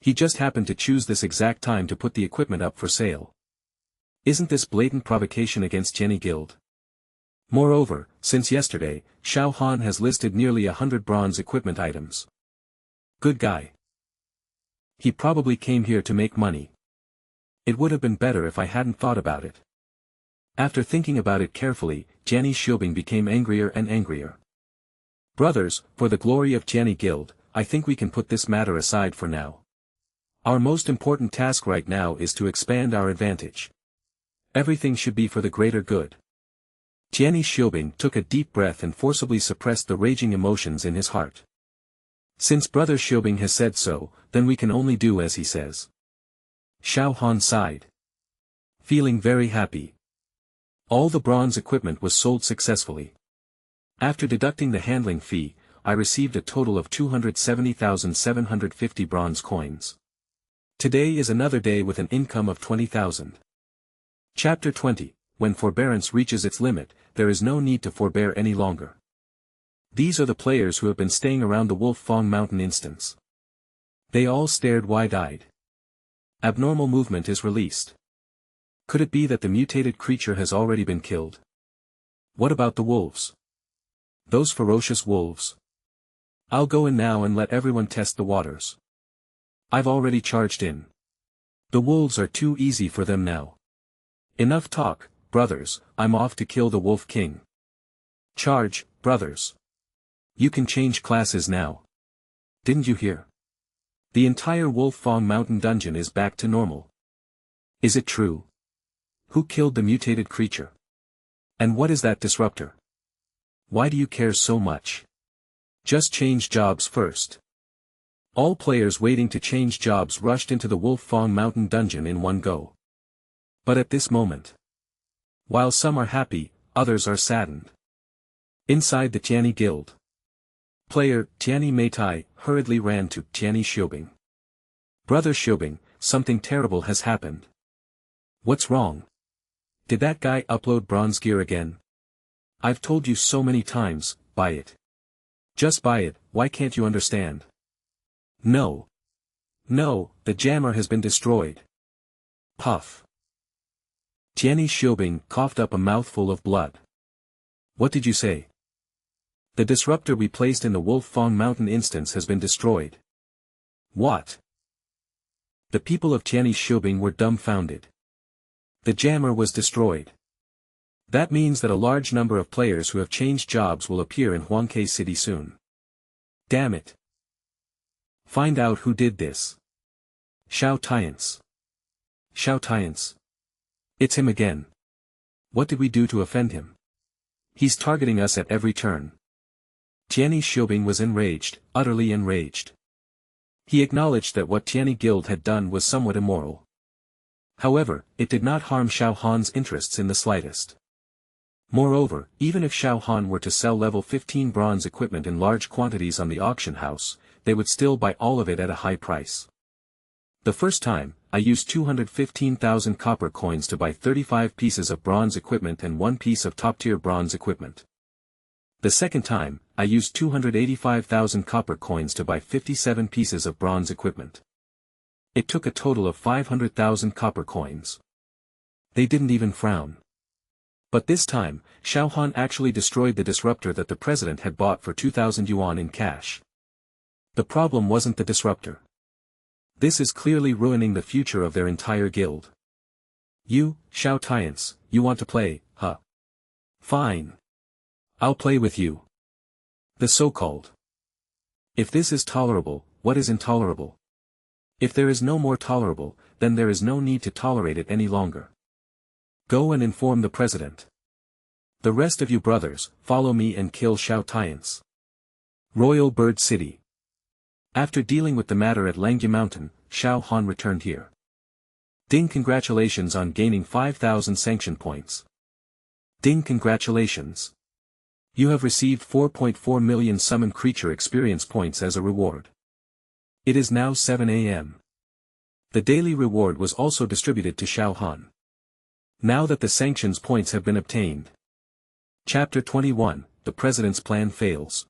He just happened to choose this exact time to put the equipment up for sale. Isn't this blatant provocation against Jiani Guild? Moreover, since yesterday, Xiao Han has listed nearly 100 bronze equipment items. Good guy. He probably came here to make money. It would have been better if I hadn't thought about it. After thinking about it carefully, Jiani Xiubing became angrier and angrier. Brothers, for the glory of Jiani Guild, I think we can put this matter aside for now. Our most important task right now is to expand our advantage. Everything should be for the greater good. Jiani Xiubing took a deep breath and forcibly suppressed the raging emotions in his heart. Since Brother Xiubing has said so, then we can only do as he says. Xiao Han sighed. Feeling very happy. All the bronze equipment was sold successfully. After deducting the handling fee, I received a total of 270,750 bronze coins. Today is another day with an income of 20,000. Chapter 20. When forbearance reaches its limit, there is no need to forbear any longer. These are the players who have been staying around the Wolf Fong Mountain instance. They all stared wide-eyed. Abnormal movement is released. Could it be that the mutated creature has already been killed? What about the wolves? Those ferocious wolves. I'll go in now and let everyone test the waters. I've already charged in. The wolves are too easy for them now. Enough talk, brothers, I'm off to kill the Wolf King. Charge, brothers. You can change classes now. Didn't you hear? The entire Wolf Fong Mountain dungeon is back to normal. Is it true? Who killed the mutated creature? And what is that disruptor? Why do you care so much? Just change jobs first. All players waiting to change jobs rushed into the Wolf Fong Mountain dungeon in one go. But at this moment, while some are happy, others are saddened. Inside the Tianyi Guild, player Tianyi Meitai hurriedly ran to Tianyi Xiaobing. Brother Xiaobing, something terrible has happened. What's wrong? Did that guy upload bronze gear again? I've told you so many times, buy it. Just buy it, why can't you understand? No. No, the jammer has been destroyed. Puff. Tianyi Xiaobing coughed up a mouthful of blood. What did you say? The disruptor we placed in the Wolf Fong Mountain instance has been destroyed. What? The people of Tianyi Xiaobing were dumbfounded. The jammer was destroyed. That means that a large number of players who have changed jobs will appear in Huangke City soon. Damn it. Find out who did this. Xiao Tians. Xiao Tians. It's him again. What did we do to offend him? He's targeting us at every turn. Tianyi Xiaobing was enraged, utterly enraged. He acknowledged that what Tianyi Guild had done was somewhat immoral. However, it did not harm Xiao Han's interests in the slightest. Moreover, even if Xiao Han were to sell level 15 bronze equipment in large quantities on the auction house, they would still buy all of it at a high price. The first time, I used 215,000 copper coins to buy 35 pieces of bronze equipment and 1 piece of top-tier bronze equipment. The second time, I used 285,000 copper coins to buy 57 pieces of bronze equipment. It took a total of 500,000 copper coins. They didn't even frown. But this time, Xiao Han actually destroyed the disruptor that the president had bought for 2,000 yuan in cash. The problem wasn't the disruptor. This is clearly ruining the future of their entire guild. You, Xiao Tians, you want to play, huh? Fine. I'll play with you. The so-called. If this is tolerable, what is intolerable? If there is no more tolerable, then there is no need to tolerate it any longer. Go and inform the president. The rest of you brothers, follow me and kill Xiao Tians. Royal Bird City. After dealing with the matter at Langya Mountain, Xiao Han returned here. Ding, congratulations on gaining 5,000 sanction points. Ding, congratulations. You have received 4.4 million summon creature experience points as a reward. It is now 7 a.m. The daily reward was also distributed to Xiao Han. Now that the sanctions points have been obtained. Chapter 21, The President's Plan Fails.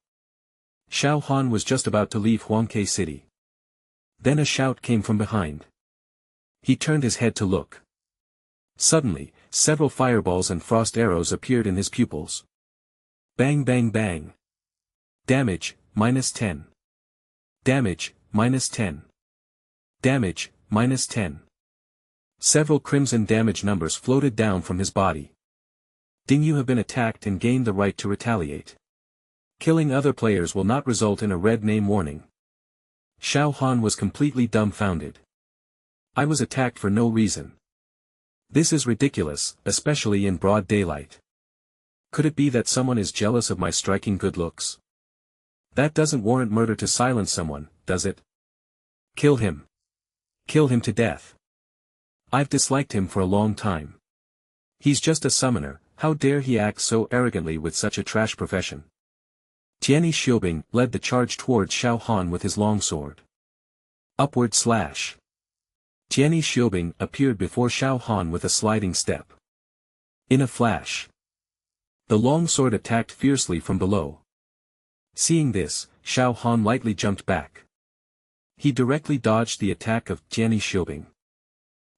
Xiao Han was just about to leave Huangke City. Then a shout came from behind. He turned his head to look. Suddenly, several fireballs and frost arrows appeared in his pupils. Bang bang bang. Damage, -10. Damage, -10. Damage, -10. Several crimson damage numbers floated down from his body. Ding, you have been attacked and gained the right to retaliate. Killing other players will not result in a red name warning. Xiao Han was completely dumbfounded. I was attacked for no reason. This is ridiculous, especially in broad daylight. Could it be that someone is jealous of my striking good looks? That doesn't warrant murder to silence someone, does it? Kill him. Kill him to death. I've disliked him for a long time. He's just a summoner, how dare he act so arrogantly with such a trash profession? Tianyi Xiaobing led the charge towards Xiao Han with his longsword. Upward slash. Tianyi Xiaobing appeared before Xiao Han with a sliding step. In a flash, the longsword attacked fiercely from below. Seeing this, Xiao Han lightly jumped back. He directly dodged the attack of Tianyi Xiaobing.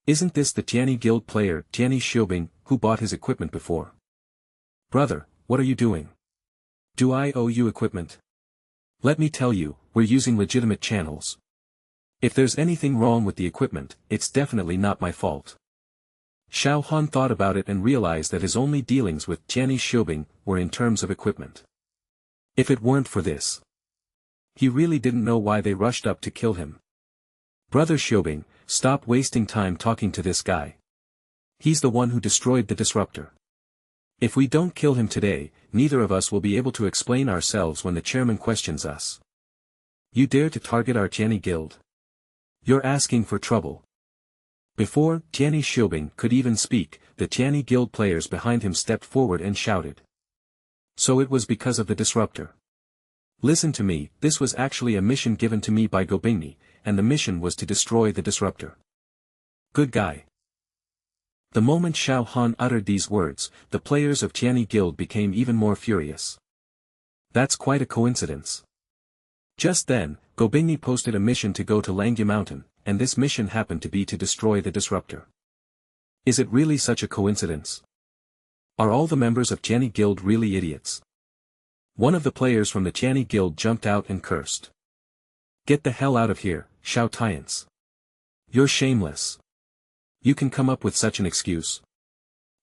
Isn't this the Tianyi Guild player Tianyi Xiaobing who bought his equipment before? Brother, what are you doing? Do I owe you equipment? Let me tell you, we're using legitimate channels. If there's anything wrong with the equipment, it's definitely not my fault. Xiao Han thought about it and realized that his only dealings with Tianyi Xiaobing were in terms of equipment. If it weren't for this, he really didn't know why they rushed up to kill him. Brother Xiaobing, stop wasting time talking to this guy. He's the one who destroyed the disruptor. If we don't kill him today, neither of us will be able to explain ourselves when the chairman questions us. You dare to target our Tianyi Guild? You're asking for trouble. Before Tianyi Xiaobing could even speak, the Tianyi Guild players behind him stepped forward and shouted. So it was because of the disruptor. Listen to me, this was actually a mission given to me by Gobingni, and the mission was to destroy the disruptor. Good guy. The moment Xiao Han uttered these words, the players of Tianyi Guild became even more furious. That's quite a coincidence. Just then, Gobingni posted a mission to go to Langya Mountain, and this mission happened to be to destroy the disruptor. Is it really such a coincidence? Are all the members of Tianyi Guild really idiots? One of the players from the Tianyi Guild jumped out and cursed. Get the hell out of here, Xiao Tians. You're shameless. You can come up with such an excuse.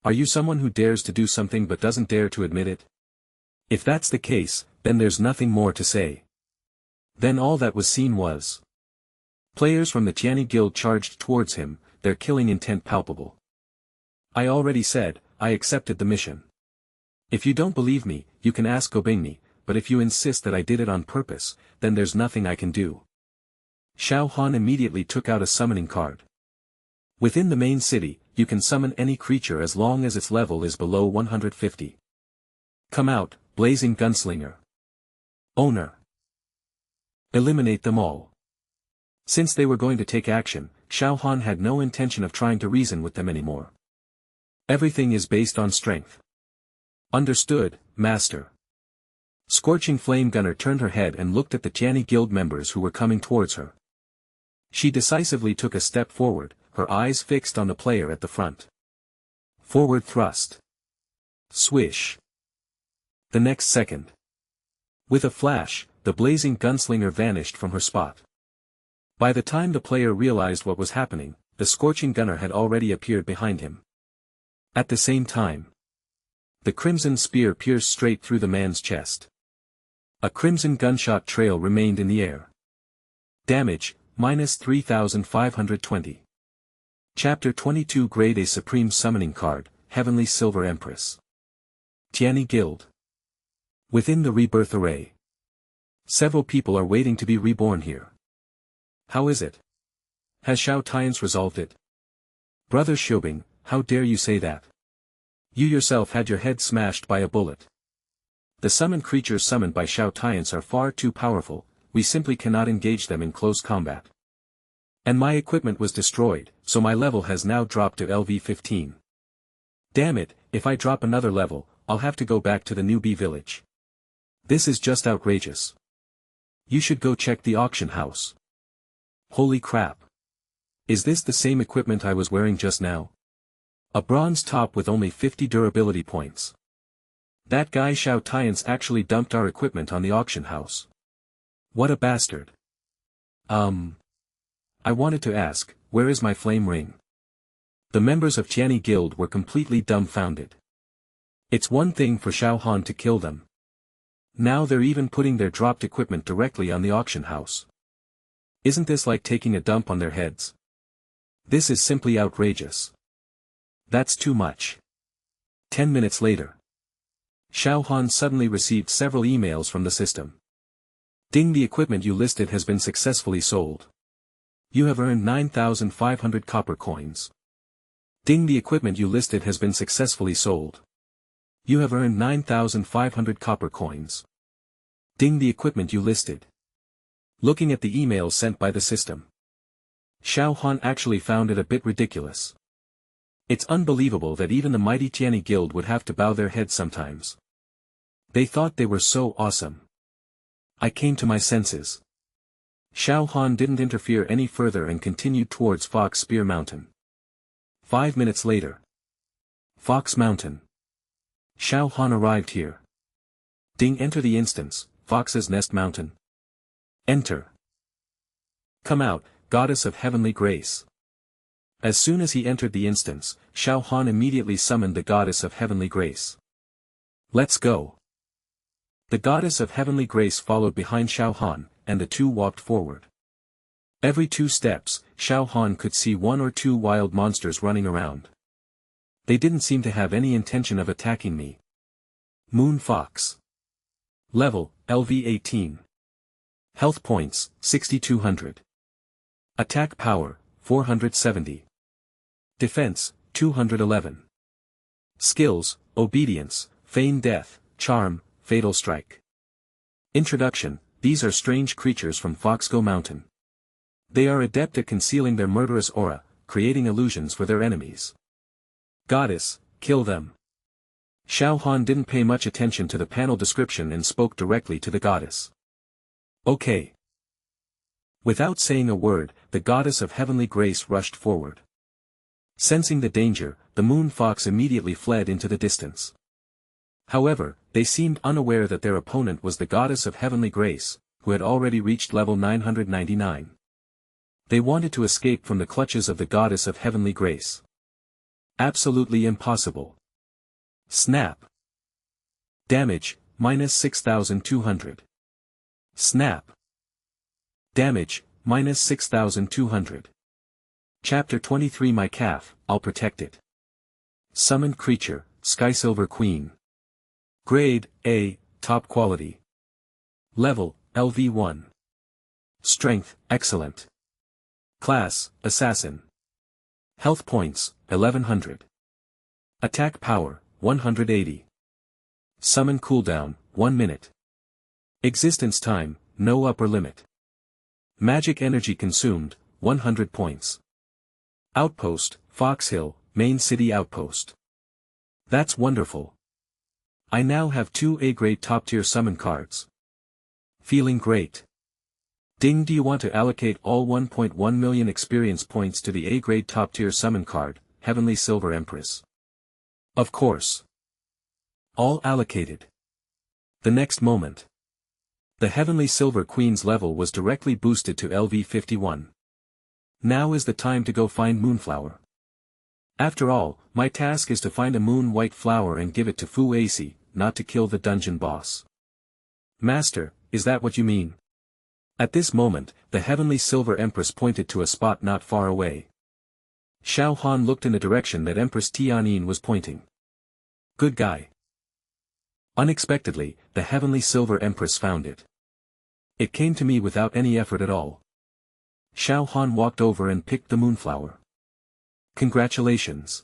Are you someone who dares to do something but doesn't dare to admit it? If that's the case, then there's nothing more to say. Then all that was seen was players from the Tianyi Guild charged towards him, their killing intent palpable. I already said, I accepted the mission. If you don't believe me, you can ask Gobingni, but if you insist that I did it on purpose, then there's nothing I can do. Xiao Han immediately took out a summoning card. Within the main city, you can summon any creature as long as its level is below 150. Come out, blazing gunslinger. Owner. Eliminate them all. Since they were going to take action, Xiao Han had no intention of trying to reason with them anymore. Everything is based on strength. Understood, Master. Scorching Flame Gunner turned her head and looked at the Tianyi Guild members who were coming towards her. She decisively took a step forward, her eyes fixed on the player at the front. Forward thrust. Swish. The next second. With a flash, the blazing gunslinger vanished from her spot. By the time the player realized what was happening, the Scorching Gunner had already appeared behind him. At the same time, the crimson spear pierced straight through the man's chest. A crimson gunshot trail remained in the air. Damage, minus 3,520. Chapter 22 Grade A Supreme Summoning Card, Heavenly Silver Empress. Tianyi Guild. Within the Rebirth Array. Several people are waiting to be reborn here. How is it? Has Xiao Tians resolved it? Brother Xiaobing, how dare you say that? You yourself had your head smashed by a bullet. The summoned creatures summoned by Xiao Tians are far too powerful, we simply cannot engage them in close combat. And my equipment was destroyed, so my level has now dropped to LV-15. Damn it, if I drop another level, I'll have to go back to the newbie village. This is just outrageous. You should go check the auction house. Holy crap. Is this the same equipment I was wearing just now? A bronze top with only 50 durability points. That guy Xiao Tians actually dumped our equipment on the auction house. What a bastard. I wanted to ask, where is my flame ring? The members of Tianyi Guild were completely dumbfounded. It's one thing for Xiao Han to kill them. Now they're even putting their dropped equipment directly on the auction house. Isn't this like taking a dump on their heads? This is simply outrageous. That's too much. 10 minutes later. Xiao Han suddenly received several emails from the system. Ding, the equipment you listed has been successfully sold. You have earned 9,500 copper coins. Ding, the equipment you listed has been successfully sold. You have earned 9,500 copper coins. Ding the equipment you listed. Looking at the emails sent by the system. Xiao Han actually found it a bit ridiculous. It's unbelievable that even the mighty Tianyi guild would have to bow their heads sometimes. They thought they were so awesome. I came to my senses. Xiao Han didn't interfere any further and continued towards Fox Spear Mountain. 5 minutes later. Fox Mountain. Xiao Han arrived here. Ding, enter the instance, Fox's Nest Mountain. Enter. Come out, Goddess of Heavenly Grace. As soon as he entered the instance, Xiao Han immediately summoned the Goddess of Heavenly Grace. Let's go. The Goddess of Heavenly Grace followed behind Xiao Han, and the two walked forward. Every 2 steps, Xiao Han could see 1 or 2 wild monsters running around. They didn't seem to have any intention of attacking me. Moon Fox. Level, LV 18. Health points, 6200. Attack power, 470. Defense, 211. Skills, Obedience, Feign Death, Charm, Fatal Strike. Introduction, these are strange creatures from Foxgo Mountain. They are adept at concealing their murderous aura, creating illusions for their enemies. Goddess, kill them. Xiao Han didn't pay much attention to the panel description and spoke directly to the goddess. Okay. Without saying a word, the Goddess of Heavenly Grace rushed forward. Sensing the danger, the Moon Fox immediately fled into the distance. However, they seemed unaware that their opponent was the Goddess of Heavenly Grace, who had already reached level 999. They wanted to escape from the clutches of the Goddess of Heavenly Grace. Absolutely impossible. Snap. Damage, minus 6200. Snap. Damage, minus 6200. Chapter 23 My calf, I'll protect it. Summoned creature, Sky Silver Queen. Grade, A, top quality. Level, LV1. Strength, excellent. Class, Assassin. Health points, 1100. Attack power, 180. Summon cooldown, 1 minute. Existence time, no upper limit. Magic energy consumed, 100 points. Outpost, Fox Hill, Main City Outpost. That's wonderful. I now have 2 A-grade top-tier summon cards. Feeling great. Ding, do you want to allocate all 1.1 million experience points to the A-grade top-tier summon card, Heavenly Silver Empress? Of course. All allocated. The next moment. The Heavenly Silver Queen's level was directly boosted to LV 51. Now is the time to go find Moonflower. After all, my task is to find a moon-white flower and give it to Fu Acey, not to kill the dungeon boss. Master, is that what you mean? At this moment, the Heavenly Silver Empress pointed to a spot not far away. Xiao Han looked in the direction that Empress Tianyin was pointing. Good guy. Unexpectedly, the Heavenly Silver Empress found it. It came to me without any effort at all. Xiao Han walked over and picked the moonflower. Congratulations.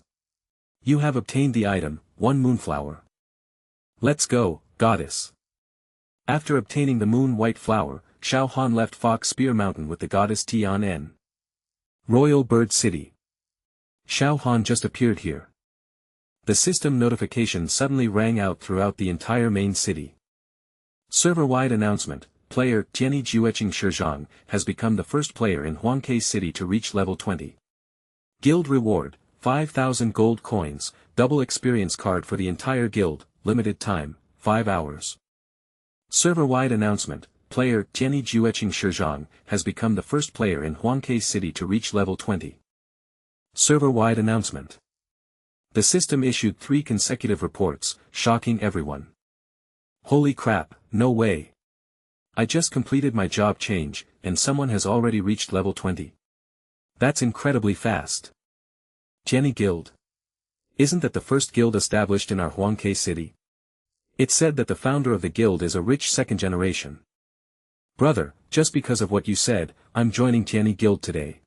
You have obtained the item, 1 moonflower. Let's go, goddess. After obtaining the moon-white flower, Xiao Han left Fox Spear Mountain with the goddess Tian. Royal Bird City. Xiao Han just appeared here. The system notification suddenly rang out throughout the entire main city. Server-wide announcement, player Tianyi Jueching Shizhang has become the first player in Huangke City to reach level 20. Guild reward, 5,000 gold coins, double experience card for the entire guild, limited time, 5 hours. Server-wide announcement, player Tianyi Jueching Shizhang has become the first player in Huangke City to reach level 20. Server-wide announcement. The system issued 3 consecutive reports, shocking everyone. Holy crap, no way. I just completed my job change, and someone has already reached level 20. That's incredibly fast. Tianyi Guild. Isn't that the first guild established in our Huangke City? It said that the founder of the guild is a rich second generation. Brother, just because of what you said, I'm joining Tianyi Guild today.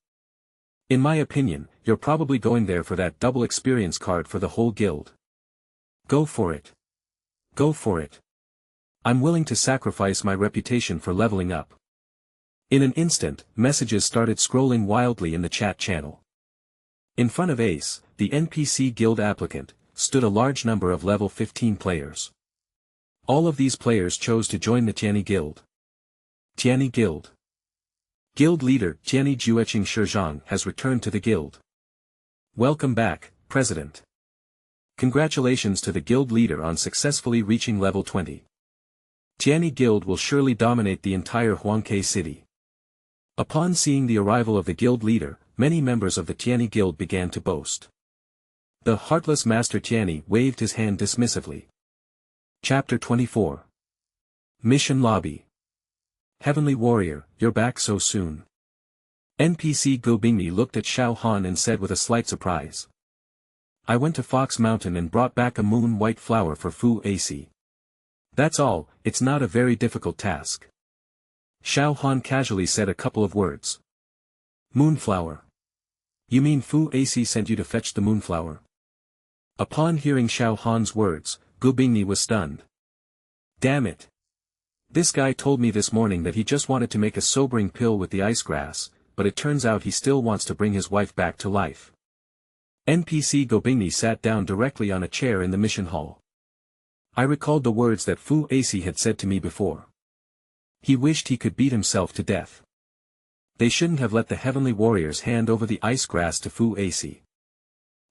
In my opinion, you're probably going there for that double experience card for the whole guild. Go for it. Go for it. I'm willing to sacrifice my reputation for leveling up. In an instant, messages started scrolling wildly in the chat channel. In front of Ace, the NPC guild applicant, stood a large number of level 15 players. All of these players chose to join the Tianyi Guild. Tianyi Guild. Guild leader Tianyi Jueching Shizhang has returned to the guild. Welcome back, President. Congratulations to the guild leader on successfully reaching level 20. Tianyi Guild will surely dominate the entire Huangke city. Upon seeing the arrival of the guild leader, many members of the Tianyi Guild began to boast. The heartless Master Tianyi waved his hand dismissively. Chapter 24. Mission Lobby. Heavenly Warrior, you're back so soon. NPC Gobingni looked at Xiao Han and said with a slight surprise. I went to Fox Mountain and brought back a moon-white flower for Fu Ac. That's all, it's not a very difficult task. Xiao Han casually said a couple of words. Moonflower. You mean Fu Ac sent you to fetch the moonflower? Upon hearing Xiao Han's words, Gobingni was stunned. Damn it. This guy told me this morning that he just wanted to make a sobering pill with the ice grass, but it turns out he still wants to bring his wife back to life. NPC Gobingni sat down directly on a chair in the mission hall. I recalled the words that Fu Ac had said to me before. He wished he could beat himself to death. They shouldn't have let the heavenly warriors hand over the ice grass to Fu Ac.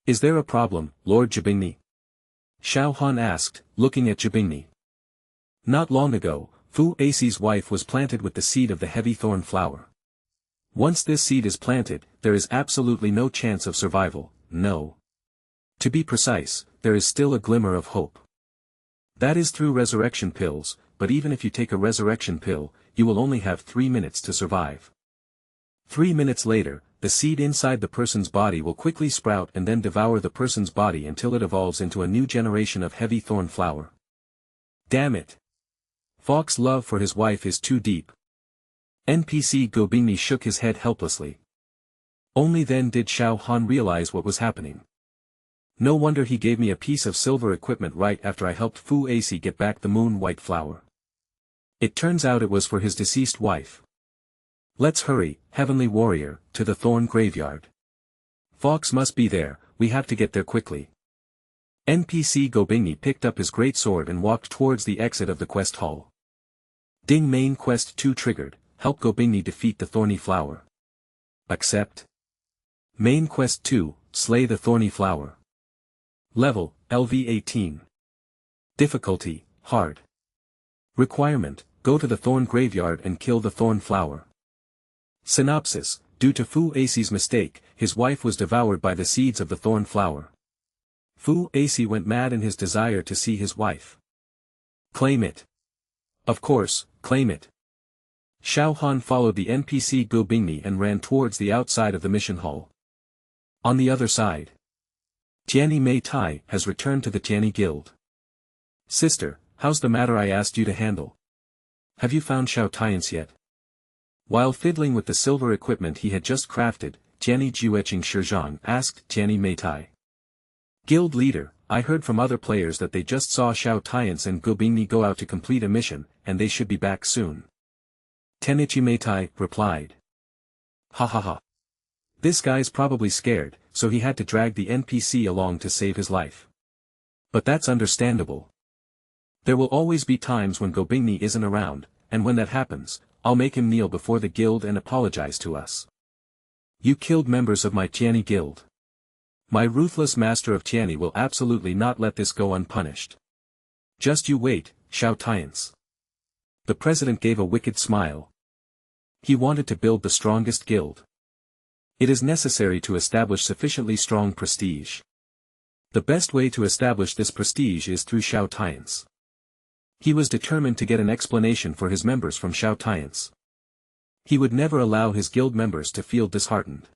Is there a problem, Lord Jabingni? Xiao Han asked, looking at Jabingni. Not long ago, Fu Ac's wife was planted with the seed of the heavy thorn flower. Once this seed is planted, there is absolutely no chance of survival, no. To be precise, there is still a glimmer of hope. That is through resurrection pills, but even if you take a resurrection pill, you will only have 3 minutes to survive. 3 minutes later, the seed inside the person's body will quickly sprout and then devour the person's body until it evolves into a new generation of heavy thorn flower. Damn it. Fox's love for his wife is too deep. NPC Gobingni shook his head helplessly. Only then did Xiao Han realize what was happening. No wonder he gave me a piece of silver equipment right after I helped Fu Ac get back the moon-white flower. It turns out it was for his deceased wife. Let's hurry, Heavenly Warrior, to the Thorn Graveyard. Fox must be there, we have to get there quickly. NPC Gobingni picked up his great sword and walked towards the exit of the quest hall. Ding main quest 2 triggered, help Gobingni defeat the thorny flower. Accept. Main quest 2, slay the thorny flower. Level, LV 18. Difficulty, hard. Requirement, go to the thorn graveyard and kill the thorn flower. Synopsis, due to Fu Ac's mistake, his wife was devoured by the seeds of the thorn flower. Fu Ac went mad in his desire to see his wife. Claim it. Of course, claim it. Xiao Han followed the NPC Gobingni and ran towards the outside of the mission hall. On the other side, Tianyi Mei Tai has returned to the Tianyi Guild. Sister, how's the matter I asked you to handle? Have you found Xiao Tian's yet? While fiddling with the silver equipment he had just crafted, Tianyi Jueching Shizhang asked Tianyi Mei Tai. Guild leader, I heard from other players that they just saw Xiao Tian's and Gobingni go out to complete a mission, and they should be back soon. Tianyi Mei Tai replied. Ha ha ha. This guy's probably scared, so he had to drag the NPC along to save his life. But that's understandable. There will always be times when Gobingni isn't around, and when that happens, I'll make him kneel before the guild and apologize to us. You killed members of my Tianyi Guild. My ruthless master of Tianyi will absolutely not let this go unpunished. Just you wait, Xiao Tian's. The president gave a wicked smile. He wanted to build the strongest guild. It is necessary to establish sufficiently strong prestige. The best way to establish this prestige is through Xiao Tian's. He was determined to get an explanation for his members from Xiao Tian's. He would never allow his guild members to feel disheartened.